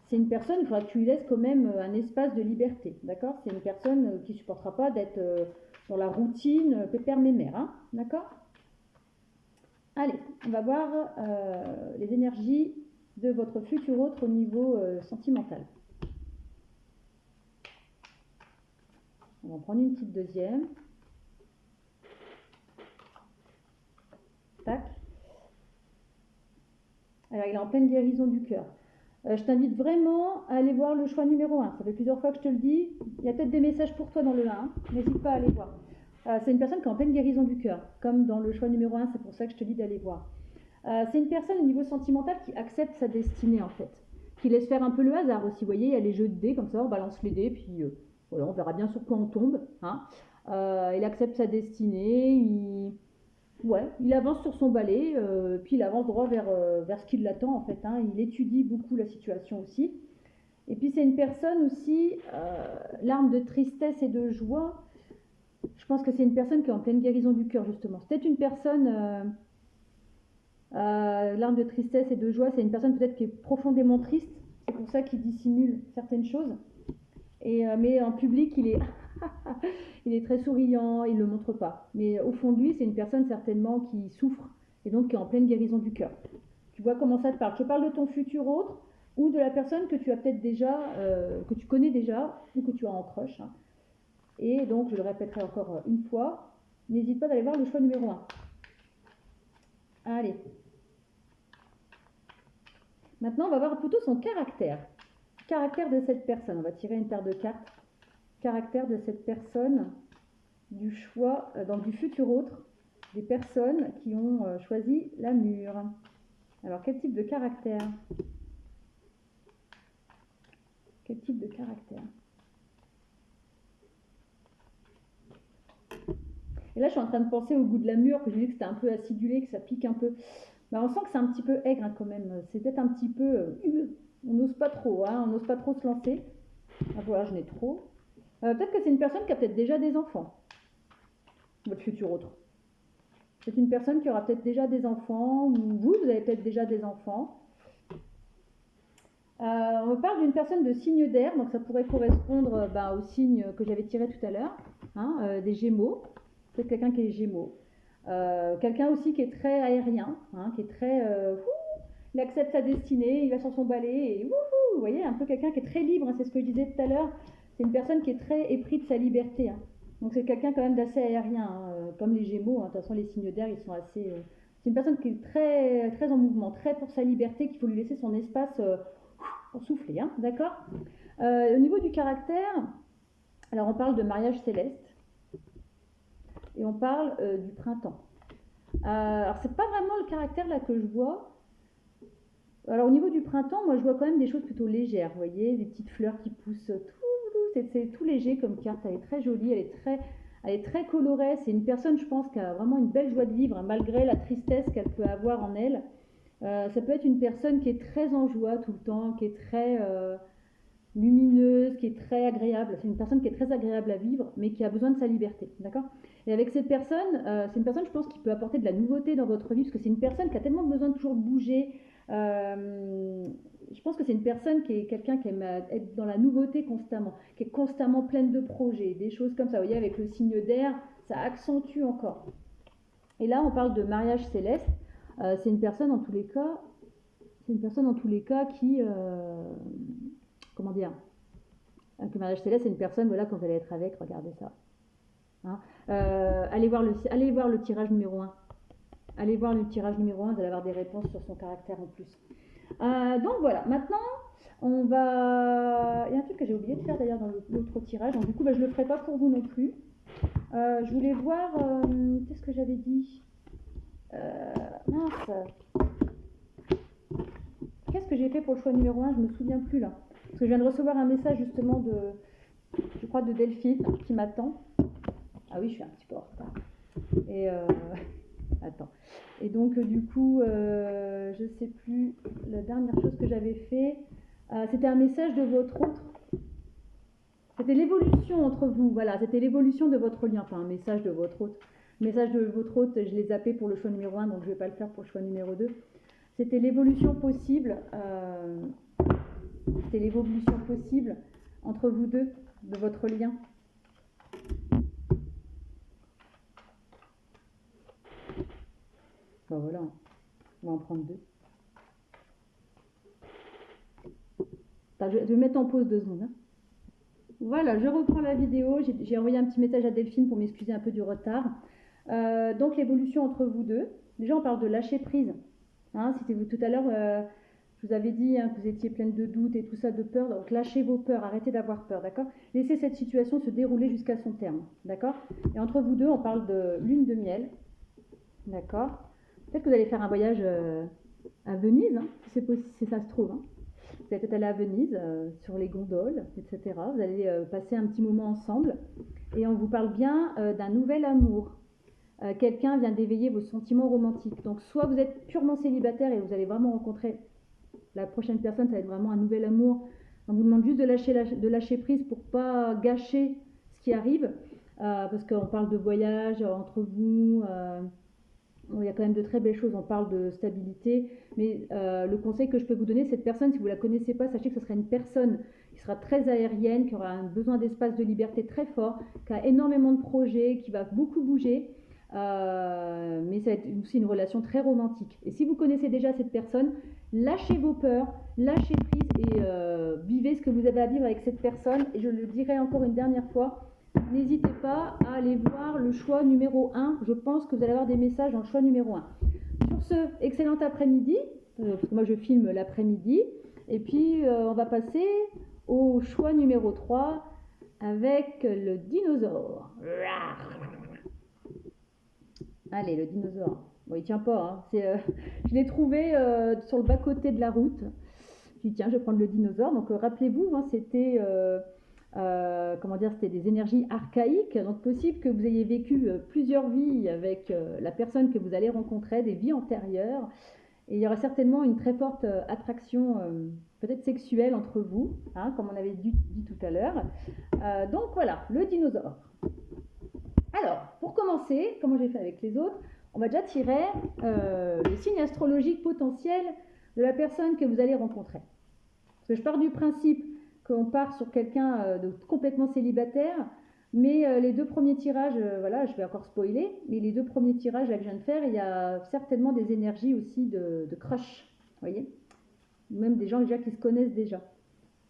A: c'est une personne, il faudra que tu lui laisses quand même un espace de liberté, d'accord? C'est une personne qui ne supportera pas d'être dans la routine pépère mémère, hein, d'accord? Allez, on va voir les énergies de votre futur autre au niveau sentimental. On va en prendre une petite deuxième. Tac. Alors, il est en pleine guérison du cœur. Je t'invite vraiment à aller voir le choix numéro 1. Ça fait plusieurs fois que je te le dis. Il y a peut-être des messages pour toi dans le 1. N'hésite pas à aller voir. C'est une personne qui est en pleine guérison du cœur. Comme dans le choix numéro 1, c'est pour ça que je te dis d'aller voir. C'est une personne au niveau sentimental qui accepte sa destinée en fait. Qui laisse faire un peu le hasard aussi. Vous voyez, il y a les jeux de dés comme ça, on balance les dés, puis voilà, on verra bien sur quoi on tombe. Hein. Il accepte sa destinée, il avance sur son balai, puis il avance droit vers ce qui l'attend en fait. Hein. Il étudie beaucoup la situation aussi. Et puis c'est une personne aussi, l'arme de tristesse et de joie. Je pense que c'est une personne qui est en pleine guérison du cœur justement. C'est peut-être une personne, l'arme de tristesse et de joie, c'est une personne peut-être qui est profondément triste. C'est pour ça qu'il dissimule certaines choses. Mais en public, il est très souriant, il ne le montre pas. Mais au fond de lui, c'est une personne certainement qui souffre et donc qui est en pleine guérison du cœur. Tu vois comment ça te parle? Je parle de ton futur autre ou de la personne que tu as peut-être déjà, que tu connais déjà ou que tu as en crush. Hein. Et donc, je le répéterai encore une fois, n'hésite pas d'aller voir le choix numéro 1. Allez. Maintenant, on va voir plutôt son caractère. Caractère de cette personne. On va tirer une paire de cartes. Caractère de cette personne, du choix, donc du futur autre, des personnes qui ont choisi la mûre. Alors, quel type de caractère? Quel type de caractère? Et là, je suis en train de penser au goût de la mûre, que j'ai vu que c'était un peu acidulé, que ça pique un peu. Ben, on sent que c'est un petit peu aigre hein, quand même. C'est peut-être un petit peu... on n'ose pas trop, hein, on n'ose pas trop se lancer. Ah, voilà, je n'ai trop. Peut-être que c'est une personne qui a peut-être déjà des enfants. Votre futur autre. C'est une personne qui aura peut-être déjà des enfants, ou vous avez peut-être déjà des enfants. On me parle d'une personne de signe d'air, donc ça pourrait correspondre au signe que j'avais tiré tout à l'heure, hein, des Gémeaux. Peut-être quelqu'un qui est Gémeaux. Quelqu'un aussi qui est très aérien, hein, qui est très... il accepte sa destinée, il va sur son balai et wouhou, vous voyez, un peu quelqu'un qui est très libre, hein, c'est ce que je disais tout à l'heure. C'est une personne qui est très épris de sa liberté. Hein. Donc c'est quelqu'un quand même d'assez aérien, hein, comme les Gémeaux. Hein. De toute façon, les signes d'air, ils sont assez... C'est une personne qui est très, très en mouvement, très pour sa liberté, qu'il faut lui laisser son espace pour souffler. Hein, d'accord. Au niveau du caractère, alors on parle de mariage céleste et on parle du printemps. Alors c'est pas vraiment le caractère là que je vois. Alors au niveau du printemps, moi je vois quand même des choses plutôt légères, vous voyez, des petites fleurs qui poussent, c'est tout léger comme carte, elle est très jolie, elle est très colorée, c'est une personne je pense qui a vraiment une belle joie de vivre, hein, malgré la tristesse qu'elle peut avoir en elle. Ça peut être une personne qui est très en joie tout le temps, qui est très... lumineuse, qui est très agréable. C'est une personne qui est très agréable à vivre, mais qui a besoin de sa liberté, d'accord? Et avec cette personne, c'est une personne, je pense, qui peut apporter de la nouveauté dans votre vie, parce que c'est une personne qui a tellement besoin de toujours bouger. Je pense que c'est une personne qui est quelqu'un qui aime être dans la nouveauté constamment, qui est constamment pleine de projets, des choses comme ça. Vous voyez, avec le signe d'air, ça accentue encore. Et là, on parle de mariage céleste. C'est une personne, en tous les cas, qui, comment dire, que mariage céleste, c'est une personne, voilà, quand vous allez être avec, regardez ça. Hein, allez voir le tirage numéro 1. Allez voir le tirage numéro 1, vous allez avoir des réponses sur son caractère en plus. Donc voilà, maintenant, on va... Il y a un truc que j'ai oublié de faire d'ailleurs dans l'autre tirage, donc du coup, je ne le ferai pas pour vous non plus. Je voulais voir... qu'est-ce que j'avais dit mince. Qu'est-ce que j'ai fait pour le choix numéro 1? Je ne me souviens plus là. Parce que je viens de recevoir un message justement je crois de Delphine qui m'attend. Ah oui, je suis un petit peu en retard. Et attends. Et donc du coup, je sais plus, la dernière chose que j'avais fait, c'était un message de votre autre. C'était l'évolution entre vous, voilà, c'était l'évolution de votre lien, enfin un message de votre autre. Le message de votre autre, je l'ai zappé pour le choix numéro 1, donc je ne vais pas le faire pour le choix numéro 2. C'était l'évolution possible, entre vous deux, de votre lien. Ben voilà, on va en prendre 2. Enfin, je vais mettre en pause 2 secondes. Hein. Voilà, je reprends la vidéo. J'ai envoyé un petit message à Delphine pour m'excuser un peu du retard. Donc l'évolution entre vous deux. Déjà, on parle de lâcher prise. Hein, c'était vous tout à l'heure, je vous avais dit que vous étiez pleine de doutes et tout ça, de peur. Donc lâchez vos peurs, arrêtez d'avoir peur, d'accord? Laissez cette situation se dérouler jusqu'à son terme, d'accord? Et entre vous deux, on parle de lune de miel, d'accord? Peut-être que vous allez faire un voyage à Venise, hein, si ça se trouve. Hein. Vous allez peut-être aller à Venise, sur les gondoles, etc. Vous allez passer un petit moment ensemble. Et on vous parle bien d'un nouvel amour. Quelqu'un vient d'éveiller vos sentiments romantiques. Donc soit vous êtes purement célibataire et vous allez vraiment rencontrer la prochaine personne, ça va être vraiment un nouvel amour. On vous demande juste de lâcher prise pour pas gâcher ce qui arrive, parce qu'on parle de voyage entre vous, il y a quand même de très belles choses, on parle de stabilité, mais le conseil que je peux vous donner, cette personne, si vous ne la connaissez pas, sachez que ce sera une personne qui sera très aérienne, qui aura un besoin d'espace de liberté très fort, qui a énormément de projets, qui va beaucoup bouger, mais ça va être aussi une relation très romantique. Et si vous connaissez déjà cette personne, lâchez vos peurs, lâchez prise et vivez ce que vous avez à vivre avec cette personne. Et je le dirai encore une dernière fois, n'hésitez pas à aller voir le choix numéro 1. Je pense que vous allez avoir des messages dans le choix numéro 1. Sur ce, excellent après-midi, parce que moi je filme l'après-midi. Et puis on va passer au choix numéro 3 avec le dinosaure. Allez, le dinosaure. Bon, il tient pas. Hein. Je l'ai trouvé sur le bas-côté de la route. Je dis, tiens, je vais prendre le dinosaure. Donc, rappelez-vous, hein, c'était c'était des énergies archaïques. Donc, possible que vous ayez vécu plusieurs vies avec la personne que vous allez rencontrer, des vies antérieures. Et il y aura certainement une très forte attraction, peut-être sexuelle entre vous, hein, comme on avait dit tout à l'heure. Donc, voilà, le dinosaure. Alors, pour commencer, comme j'ai fait avec les autres, on va déjà tirer le signe astrologique potentiel de la personne que vous allez rencontrer. Parce que je pars du principe qu'on part sur quelqu'un de complètement célibataire, mais les 2 premiers tirages, voilà, je vais encore spoiler, mais les 2 premiers tirages là, que je viens de faire, il y a certainement des énergies aussi de crush, vous voyez, même des gens déjà qui se connaissent déjà.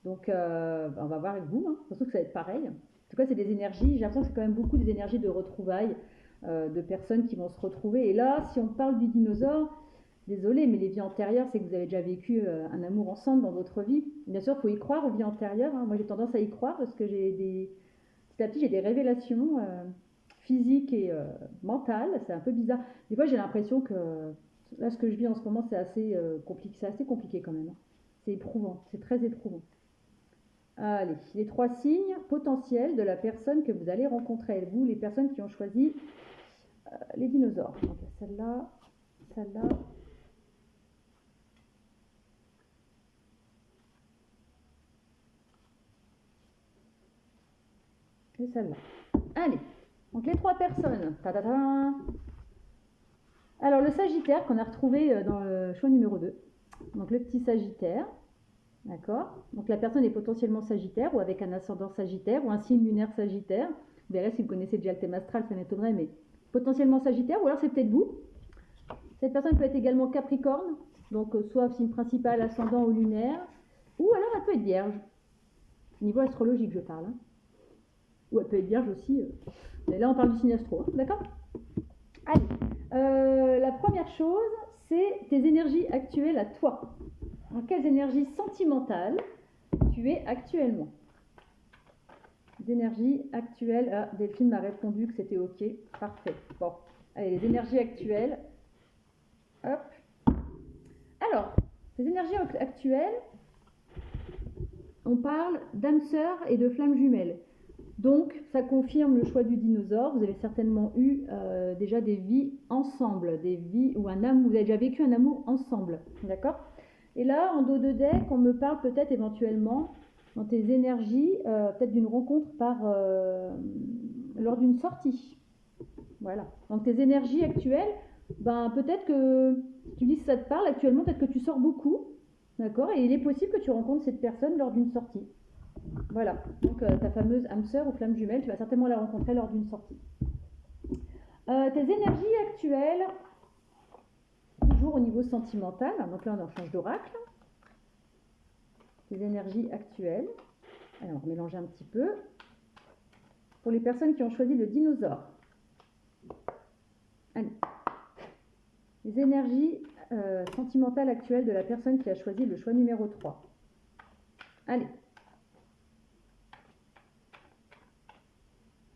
A: Donc, on va voir avec vous, hein. Je pense que ça va être pareil. En tout cas, c'est des énergies, j'ai l'impression que c'est quand même beaucoup des énergies de retrouvailles, de personnes qui vont se retrouver. Et là, si on parle du dinosaure, désolé, mais les vies antérieures, c'est que vous avez déjà vécu un amour ensemble dans votre vie. Bien sûr, il faut y croire aux vies antérieures. Hein. Moi, j'ai tendance à y croire parce que petit à petit, j'ai des révélations physiques et mentales. C'est un peu bizarre. Des fois, j'ai l'impression que là, ce que je vis en ce moment, c'est assez compliqué. C'est assez compliqué quand même. Hein. C'est éprouvant, c'est très éprouvant. Allez, les 3 signes potentiels de la personne que vous allez rencontrer. Vous, les personnes qui ont choisi les dinosaures. Donc, celle-là, celle-là. C'est celle-là. Allez, donc les 3 personnes. Ta-ta-ta. Alors le Sagittaire qu'on a retrouvé dans le choix numéro 2. Donc le petit Sagittaire. D'accord. Donc la personne est potentiellement Sagittaire ou avec un ascendant Sagittaire ou un signe lunaire Sagittaire. Vous verrez si vous connaissez déjà le thème astral, ça m'étonnerait, mais potentiellement Sagittaire ou alors c'est peut-être vous. Cette personne peut être également Capricorne, donc soit signe principal, ascendant ou lunaire, ou alors elle peut être Vierge. Niveau astrologique, je parle. Hein. Ou elle peut être Vierge aussi. Mais là, on parle du signe astro, hein, d'accord. Allez, la première chose, c'est tes énergies actuelles à toi. En quelles énergies sentimentales tu es actuellement? Les énergies actuelles. Ah, Delphine m'a répondu que c'était OK. Parfait. Bon, allez, les énergies actuelles. Hop. Alors, les énergies actuelles, on parle d'âme sœur et de flammes jumelles. Donc, ça confirme le choix du dinosaure. Vous avez certainement eu déjà des vies ensemble, des vies ou un amour. Vous avez déjà vécu un amour ensemble, d'accord? Et là, en dos de deck, on me parle peut-être éventuellement dans tes énergies, peut-être d'une rencontre lors d'une sortie. Voilà. Donc tes énergies actuelles, ben peut-être que tu dis que ça te parle actuellement, peut-être que tu sors beaucoup, d'accord? Et il est possible que tu rencontres cette personne lors d'une sortie. Voilà. Donc ta fameuse âme sœur ou flamme jumelle, tu vas certainement la rencontrer lors d'une sortie. Tes énergies actuelles, toujours au niveau sentimental, donc là on en change d'oracle. Tes énergies actuelles. Alors, on va mélanger un petit peu. Pour les personnes qui ont choisi le dinosaure. Allez. Les énergies sentimentales actuelles de la personne qui a choisi le choix numéro 3. Allez.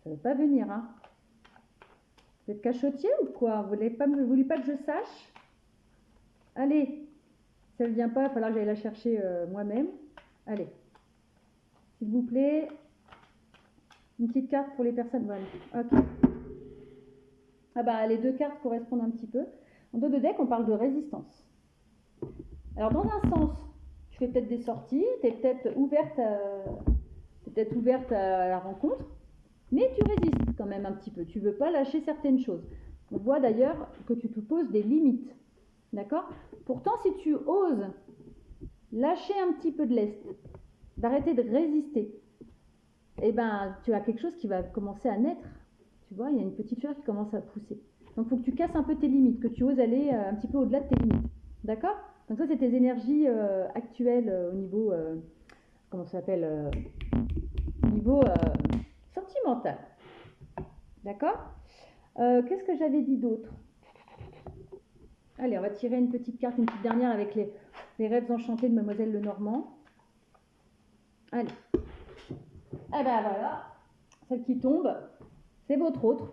A: Ça ne veut pas venir, hein. Vous êtes cachotier ou quoi? Vous ne voulez pas que je sache? Allez. Si elle ne vient pas, il va falloir que j'aille la chercher moi-même. Allez. S'il vous plaît. Une petite carte pour les personnes. Voilà. Ok. Ah bah, les 2 cartes correspondent un petit peu. En dos de deck, on parle de résistance. Alors, dans un sens, tu fais peut-être des sorties, tu es peut-être ouverte à la rencontre, mais tu résistes quand même un petit peu. Tu ne veux pas lâcher certaines choses. On voit d'ailleurs que tu te poses des limites. D'accord? Pourtant, si tu oses lâcher un petit peu de lest, d'arrêter de résister, eh ben, tu as quelque chose qui va commencer à naître. Tu vois, il y a une petite fleur qui commence à pousser. Donc, il faut que tu casses un peu tes limites, que tu oses aller un petit peu au-delà de tes limites. D'accord? Donc, ça, c'est tes énergies actuelles au niveau, comment ça s'appelle au niveau sentimental. D'accord? Qu'est-ce que j'avais dit d'autre? Allez, on va tirer une petite carte, une petite dernière avec les rêves enchantés de Mademoiselle Lenormand. Allez. Eh ben voilà, celle qui tombe, c'est votre autre.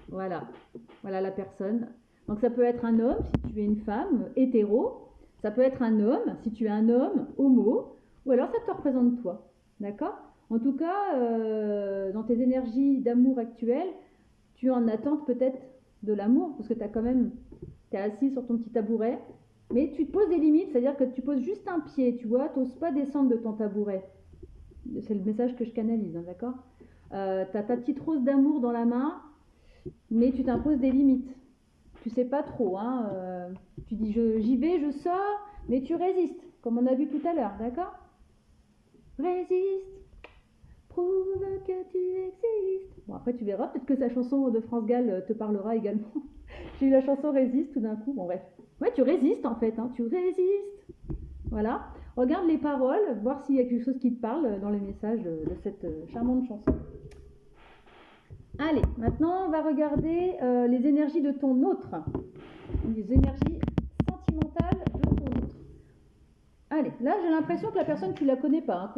A: Voilà, voilà la personne. Donc ça peut être un homme si tu es une femme hétéro, ça peut être un homme si tu es un homme homo, ou alors ça te représente toi. D'accord? En tout cas, dans tes énergies d'amour actuelles, tu es en attente peut-être de l'amour, parce que tu es assis sur ton petit tabouret, mais tu te poses des limites, c'est-à-dire que tu poses juste un pied, tu vois, tu n'oses pas descendre de ton tabouret. C'est le message que je canalise, hein, d'accord? Tu as ta petite rose d'amour dans la main, mais tu t'imposes des limites. Tu sais pas trop, hein, tu dis j'y vais, je sors, mais tu résistes, comme on a vu tout à l'heure, d'accord? Résiste, prouve que tu existes. Bon, après tu verras, peut-être que sa chanson de France Gall te parlera également. J'ai eu la chanson Résiste tout d'un coup, bon bref. Ouais, tu résistes en fait, hein, tu résistes. Voilà. Regarde les paroles, voir s'il y a quelque chose qui te parle dans les messages de cette charmante chanson. Allez, maintenant on va regarder les énergies de ton autre. Les énergies sentimentales de ton autre. Allez, là j'ai l'impression que la personne tu la connais pas. Hein.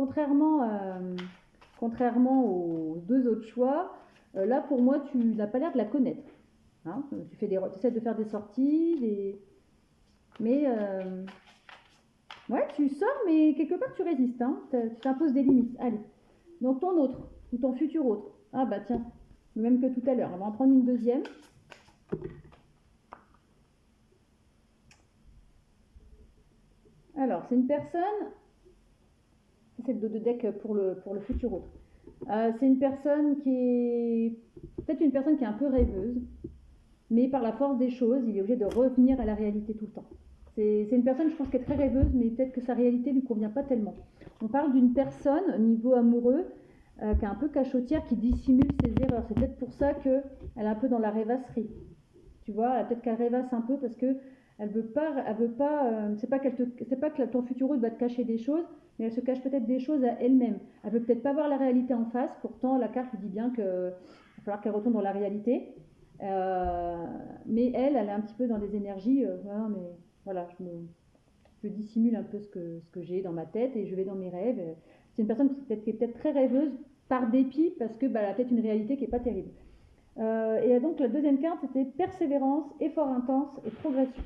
A: Contrairement aux 2 autres choix, là pour moi tu n'as pas l'air de la connaître. Hein. Tu essaies de faire des sorties, mais ouais, tu sors, mais quelque part tu résistes. Hein. Tu t'imposes des limites. Allez, donc ton autre, ou ton futur autre. Ah bah tiens, le même que tout à l'heure. On va en prendre une deuxième. Alors, c'est une personne, c'est le dos de deck pour le futur autre. C'est une personne qui est peut-être une personne qui est un peu rêveuse, mais par la force des choses, il est obligé de revenir à la réalité tout le temps. C'est une personne, je pense, qui est très rêveuse, mais peut-être que sa réalité ne lui convient pas tellement. On parle d'une personne, au niveau amoureux, qui est un peu cachotière, qui dissimule ses erreurs. C'est peut-être pour ça qu'elle est un peu dans la rêvasserie. Tu vois, peut-être qu'elle rêvasse un peu parce que elle veut pas, c'est pas que ton futur va te cacher des choses, mais elle se cache peut-être des choses à elle-même. Elle veut peut-être pas voir la réalité en face, pourtant la carte lui dit bien qu'il va falloir qu'elle retourne dans la réalité. Mais elle est un petit peu dans des énergies, voilà, mais voilà, je dissimule un peu ce que j'ai dans ma tête et je vais dans mes rêves. C'est une personne qui est peut-être très rêveuse par dépit parce que elle a peut-être une réalité qui n'est pas terrible. Et donc la deuxième carte, c'était persévérance, effort intense et progression.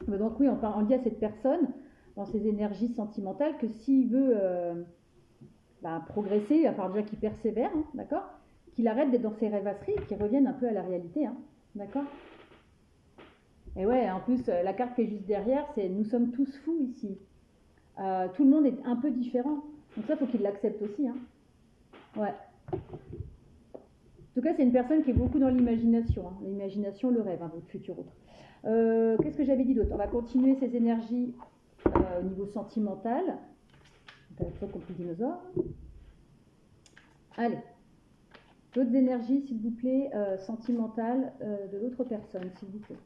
A: Donc oui, on dit à cette personne, dans ses énergies sentimentales, que s'il veut progresser, il va falloir déjà qu'il persévère, hein, d'accord, qu'il arrête d'être dans ses rêvasseries et qu'il revienne un peu à la réalité, hein, d'accord. Et ouais, en plus, la carte qui est juste derrière, c'est « nous sommes tous fous ici ». Tout le monde est un peu différent. Donc ça, il faut qu'il l'accepte aussi, hein. Ouais. En tout cas, c'est une personne qui est beaucoup dans l'imagination, hein. L'imagination, le rêve, hein, votre futur autre. Qu'est-ce que j'avais dit d'autre? On va continuer ces énergies au niveau sentimental. Donc, une fois compris dinosaure. Allez. D'autres énergies, s'il vous plaît, sentimentales de l'autre personne, s'il vous plaît.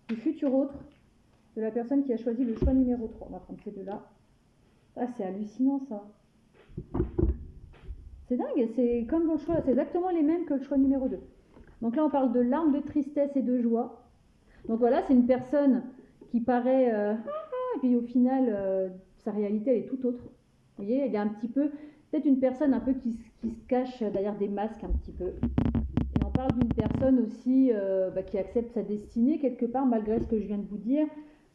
A: Du futur autre, de la personne qui a choisi le choix numéro 3. On va prendre ces deux-là. Ah, c'est hallucinant, ça. C'est dingue, c'est comme dans le choix, c'est exactement les mêmes que le choix numéro 2. Donc là, on parle de larmes de tristesse et de joie. Donc voilà, c'est une personne qui paraît... et puis au final, sa réalité, elle est tout autre. Vous voyez, elle est un petit peu... Peut-être une personne un peu qui se cache derrière des masques un petit peu. Et on parle d'une personne aussi qui accepte sa destinée quelque part, malgré ce que je viens de vous dire.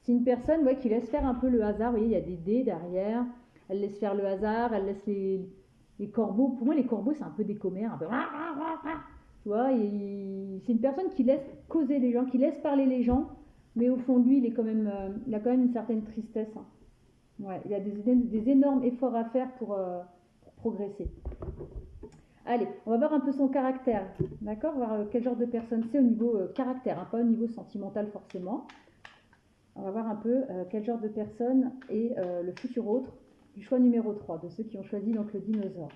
A: C'est une personne qui laisse faire un peu le hasard. Vous voyez, il y a des dés derrière. Elle laisse faire le hasard, elle laisse les corbeaux. Pour moi, les corbeaux, c'est un peu des commères, un peu... Tu vois, c'est une personne qui laisse causer les gens, qui laisse parler les gens, mais au fond de lui, il a quand même une certaine tristesse, hein. Ouais, il a des énormes efforts à faire pour progresser. Allez, on va voir un peu son caractère, d'accord? Voir quel genre de personne c'est au niveau caractère, hein, pas au niveau sentimental forcément. On va voir un peu quel genre de personne est le futur autre du choix numéro 3, de ceux qui ont choisi donc le dinosaure.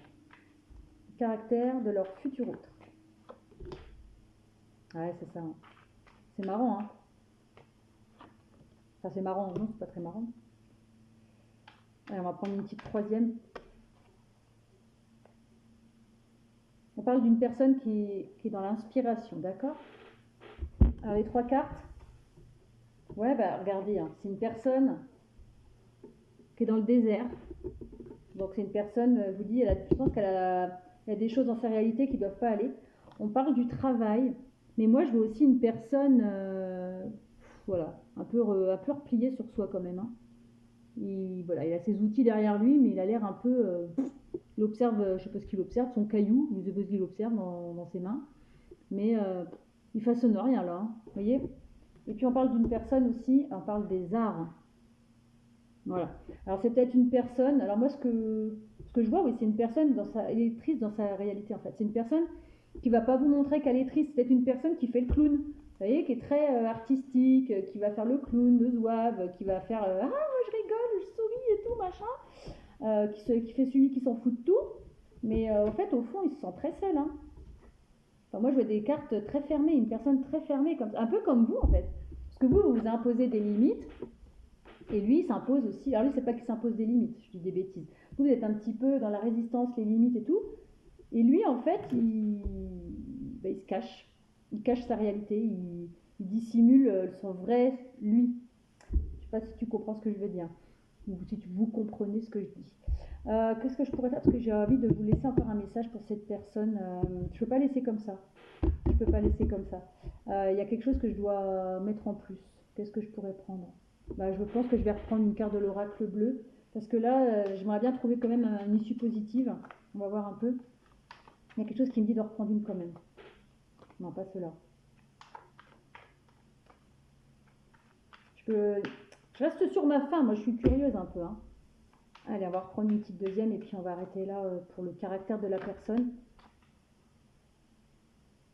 A: Le caractère de leur futur autre. Ouais, c'est ça. C'est marrant, hein. Enfin, c'est marrant, non, c'est pas très marrant. Allez, on va prendre une petite troisième. On parle d'une personne qui est dans l'inspiration, d'accord? Alors, les trois cartes. Ouais, regardez, hein, c'est une personne qui est dans le désert. Donc, c'est une personne, je vous dis, je pense qu'elle a des choses dans sa réalité qui ne doivent pas aller. On parle du travail. Mais moi, je vois aussi une personne, voilà, un peu repliée sur soi quand même, hein. Il a ses outils derrière lui, mais il a l'air un peu... il observe, je ne sais pas ce qu'il observe, son caillou, je ne sais pas ce qu'il observe dans ses mains. Mais il façonne rien là, hein, vous voyez. Et puis on parle d'une personne aussi, on parle des arts. Voilà. Alors c'est peut-être une personne, alors moi ce que je vois, oui, c'est une personne, elle est triste dans sa réalité en fait. C'est une personne qui va pas vous montrer qu'elle est triste, c'est peut-être une personne qui fait le clown, vous voyez, qui est très artistique, qui va faire le clown, le zouave, qui va faire ah moi je rigole, je souris et tout machin, qui fait celui qui s'en fout de tout, mais en fait au fond il se sent très seul, hein. Enfin, moi je vois des cartes très fermées, une personne très fermée, un peu comme vous en fait, parce que vous vous imposez des limites. Et lui, il s'impose aussi. Alors lui, c'est pas qu'il s'impose des limites, je dis des bêtises. Vous êtes un petit peu dans la résistance, les limites et tout. Et lui, en fait, il se cache. Il cache sa réalité. Il dissimule son vrai lui. Je sais pas si tu comprends ce que je veux dire. Ou si vous comprenez ce que je dis. Qu'est-ce que je pourrais faire? Parce que j'ai envie de vous laisser encore un message pour cette personne. Je peux pas laisser comme ça. Je peux pas laisser comme ça. Il y a quelque chose que je dois mettre en plus. Qu'est-ce que je pourrais prendre? Je pense que je vais reprendre une carte de l'oracle bleu, parce que là, j'aimerais bien trouver quand même une issue positive. On va voir un peu. Il y a quelque chose qui me dit de reprendre une quand même. Non, pas cela. Je reste sur ma fin, moi je suis curieuse un peu. Hein. Allez, on va reprendre une petite deuxième et puis on va arrêter là pour le caractère de la personne.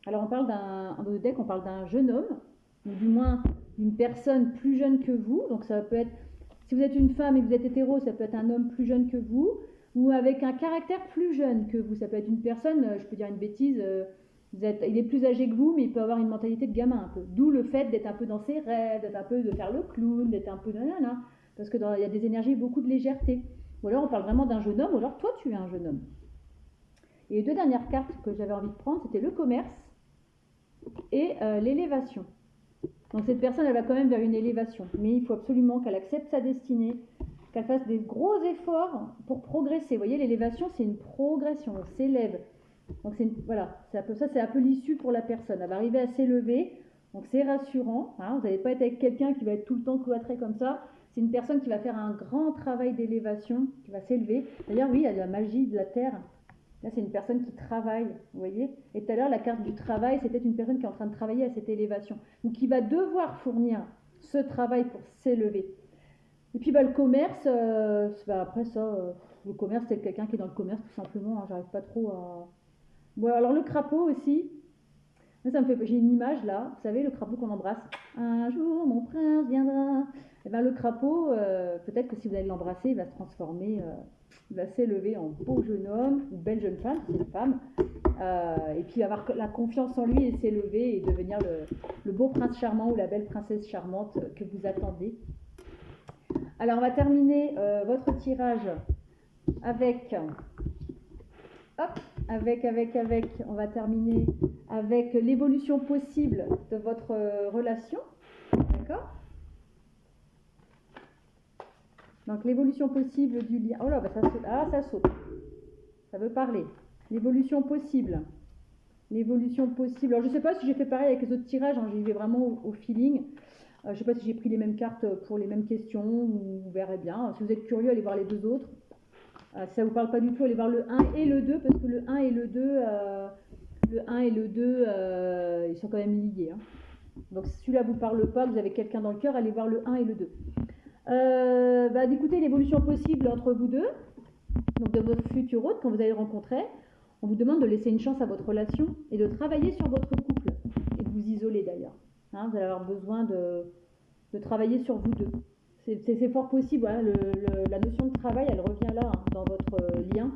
A: Alors on parle dans le deck, on parle d'un jeune homme, ou du moins d'une personne plus jeune que vous. Donc ça peut être, si vous êtes une femme et que vous êtes hétéro, ça peut être un homme plus jeune que vous, ou avec un caractère plus jeune que vous. Ça peut être une personne, je peux dire une bêtise, il est plus âgé que vous, mais il peut avoir une mentalité de gamin un peu. D'où le fait d'être un peu dans ses rêves, d'être un peu de faire le clown, d'être un peu nanana, parce que il y a des énergies, beaucoup de légèreté. Ou alors on parle vraiment d'un jeune homme, ou alors toi tu es un jeune homme. Et les deux dernières cartes que j'avais envie de prendre, c'était le commerce et l'élévation. Donc cette personne, elle va quand même vers une élévation, mais il faut absolument qu'elle accepte sa destinée, qu'elle fasse des gros efforts pour progresser. Vous voyez, l'élévation, c'est une progression, on s'élève. Donc voilà, c'est un peu ça, c'est un peu l'issue pour la personne. Elle va arriver à s'élever, donc c'est rassurant. Hein, vous n'allez pas être avec quelqu'un qui va être tout le temps cloîtré comme ça. C'est une personne qui va faire un grand travail d'élévation, qui va s'élever. D'ailleurs, oui, il y a de la magie de la terre. Là, c'est une personne qui travaille, vous voyez. Et tout à l'heure, la carte du travail, c'était une personne qui est en train de travailler à cette élévation. Donc, qui va devoir fournir ce travail pour s'élever. Et puis, le commerce, après ça, le commerce, c'est quelqu'un qui est dans le commerce, tout simplement. Hein, j'arrive pas trop à... Bon, alors, le crapaud aussi. Ça me fait... J'ai une image, là. Vous savez, le crapaud qu'on embrasse. Un jour, mon prince viendra. Et bien, le crapaud, peut-être que si vous allez l'embrasser, il va se transformer... il va s'élever en beau jeune homme, ou belle jeune femme, c'est une femme, et puis avoir la confiance en lui et s'élever et devenir le beau prince charmant ou la belle princesse charmante que vous attendez. Alors on va terminer votre tirage avec, on va terminer avec l'évolution possible de votre relation, d'accord ? Donc l'évolution possible du lien. Oh là, ça saute. Ah, ça saute. Ça veut parler. L'évolution possible. L'évolution possible. Alors je ne sais pas si j'ai fait pareil avec les autres tirages. Hein, j'y vais vraiment au feeling. Je ne sais pas si j'ai pris les mêmes cartes pour les mêmes questions. Vous verrez bien. Si vous êtes curieux, allez voir les deux autres. Si ça ne vous parle pas du tout, allez voir le 1 et le 2. Parce que le 1 et le 2, ils sont quand même liés. Hein. Donc si celui-là ne vous parle pas, vous avez quelqu'un dans le cœur, allez voir le 1 et le 2. D'écouter l'évolution possible entre vous deux, donc de votre futur hôte quand vous allez le rencontrer. On vous demande de laisser une chance à votre relation et de travailler sur votre couple et de vous isoler d'ailleurs. Hein, vous allez avoir besoin de travailler sur vous deux. C'est fort possible. Hein, la notion de travail, elle revient là hein, dans votre lien.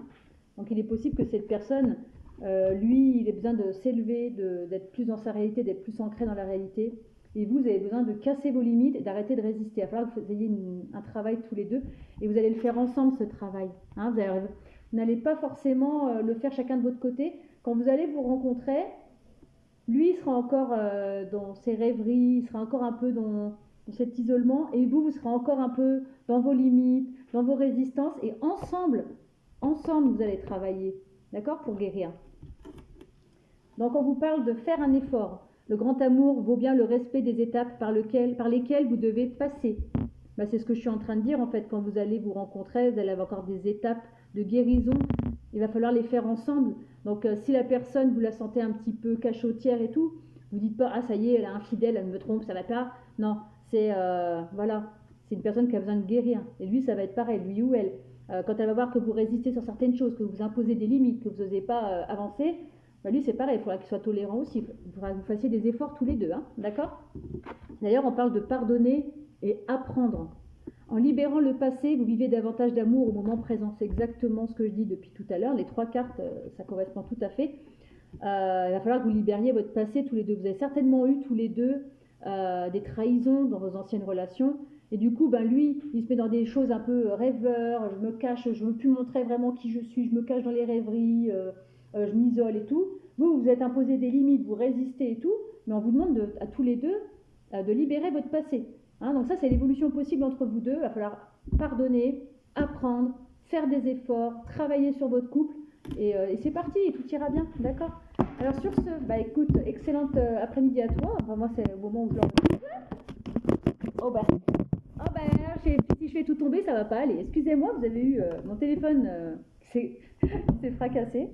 A: Donc il est possible que cette personne, lui, il ait besoin de s'élever, d'être plus dans sa réalité, d'être plus ancré dans la réalité. Et vous avez besoin de casser vos limites et d'arrêter de résister. Il va falloir que vous ayez un travail tous les deux et vous allez le faire ensemble ce travail. Hein, vous n'allez pas forcément le faire chacun de votre côté. Quand vous allez vous rencontrer, lui il sera encore dans ses rêveries, il sera encore un peu dans cet isolement et vous serez encore un peu dans vos limites, dans vos résistances et ensemble vous allez travailler, d'accord, pour guérir. Donc on vous parle de faire un effort. Le grand amour vaut bien le respect des étapes par lesquelles vous devez passer. C'est ce que je suis en train de dire en fait. Quand vous allez vous rencontrer, vous allez avoir encore des étapes de guérison. Il va falloir les faire ensemble. Donc si la personne, vous la sentez un petit peu cachotière et tout, vous dites pas, ah ça y est, elle est infidèle, elle me trompe, ça va pas. Non, c'est une personne qui a besoin de guérir. Et lui, ça va être pareil, lui ou elle. Quand elle va voir que vous résistez sur certaines choses, que vous imposez des limites, que vous n'osez pas avancer, lui c'est pareil, il faudra qu'il soit tolérant aussi, il faudra que vous fassiez des efforts tous les deux, hein, d'accord ? D'ailleurs on parle de pardonner et apprendre. En libérant le passé, vous vivez davantage d'amour au moment présent, c'est exactement ce que je dis depuis tout à l'heure, les 3 cartes, ça correspond tout à fait. Il va falloir que vous libériez votre passé tous les deux, vous avez certainement eu tous les deux des trahisons dans vos anciennes relations, et du coup lui il se met dans des choses un peu rêveurs, je me cache, je ne veux plus montrer vraiment qui je suis, je me cache dans les rêveries, je m'isole et tout. Vous êtes imposé des limites, vous résistez et tout, mais on vous demande à tous les deux de libérer votre passé. Hein, donc ça, c'est l'évolution possible entre vous deux. Il va falloir pardonner, apprendre, faire des efforts, travailler sur votre couple, et c'est parti, et tout ira bien, d'accord ? Alors sur ce, écoute, excellente après-midi à toi. Enfin, moi, c'est le moment où je l'enregistre. Si je fais tout tomber, ça va pas aller. Excusez-moi, vous avez eu mon téléphone qui s'est fracassé.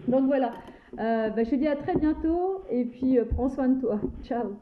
A: Donc voilà, je te dis à très bientôt et puis prends soin de toi. Ciao.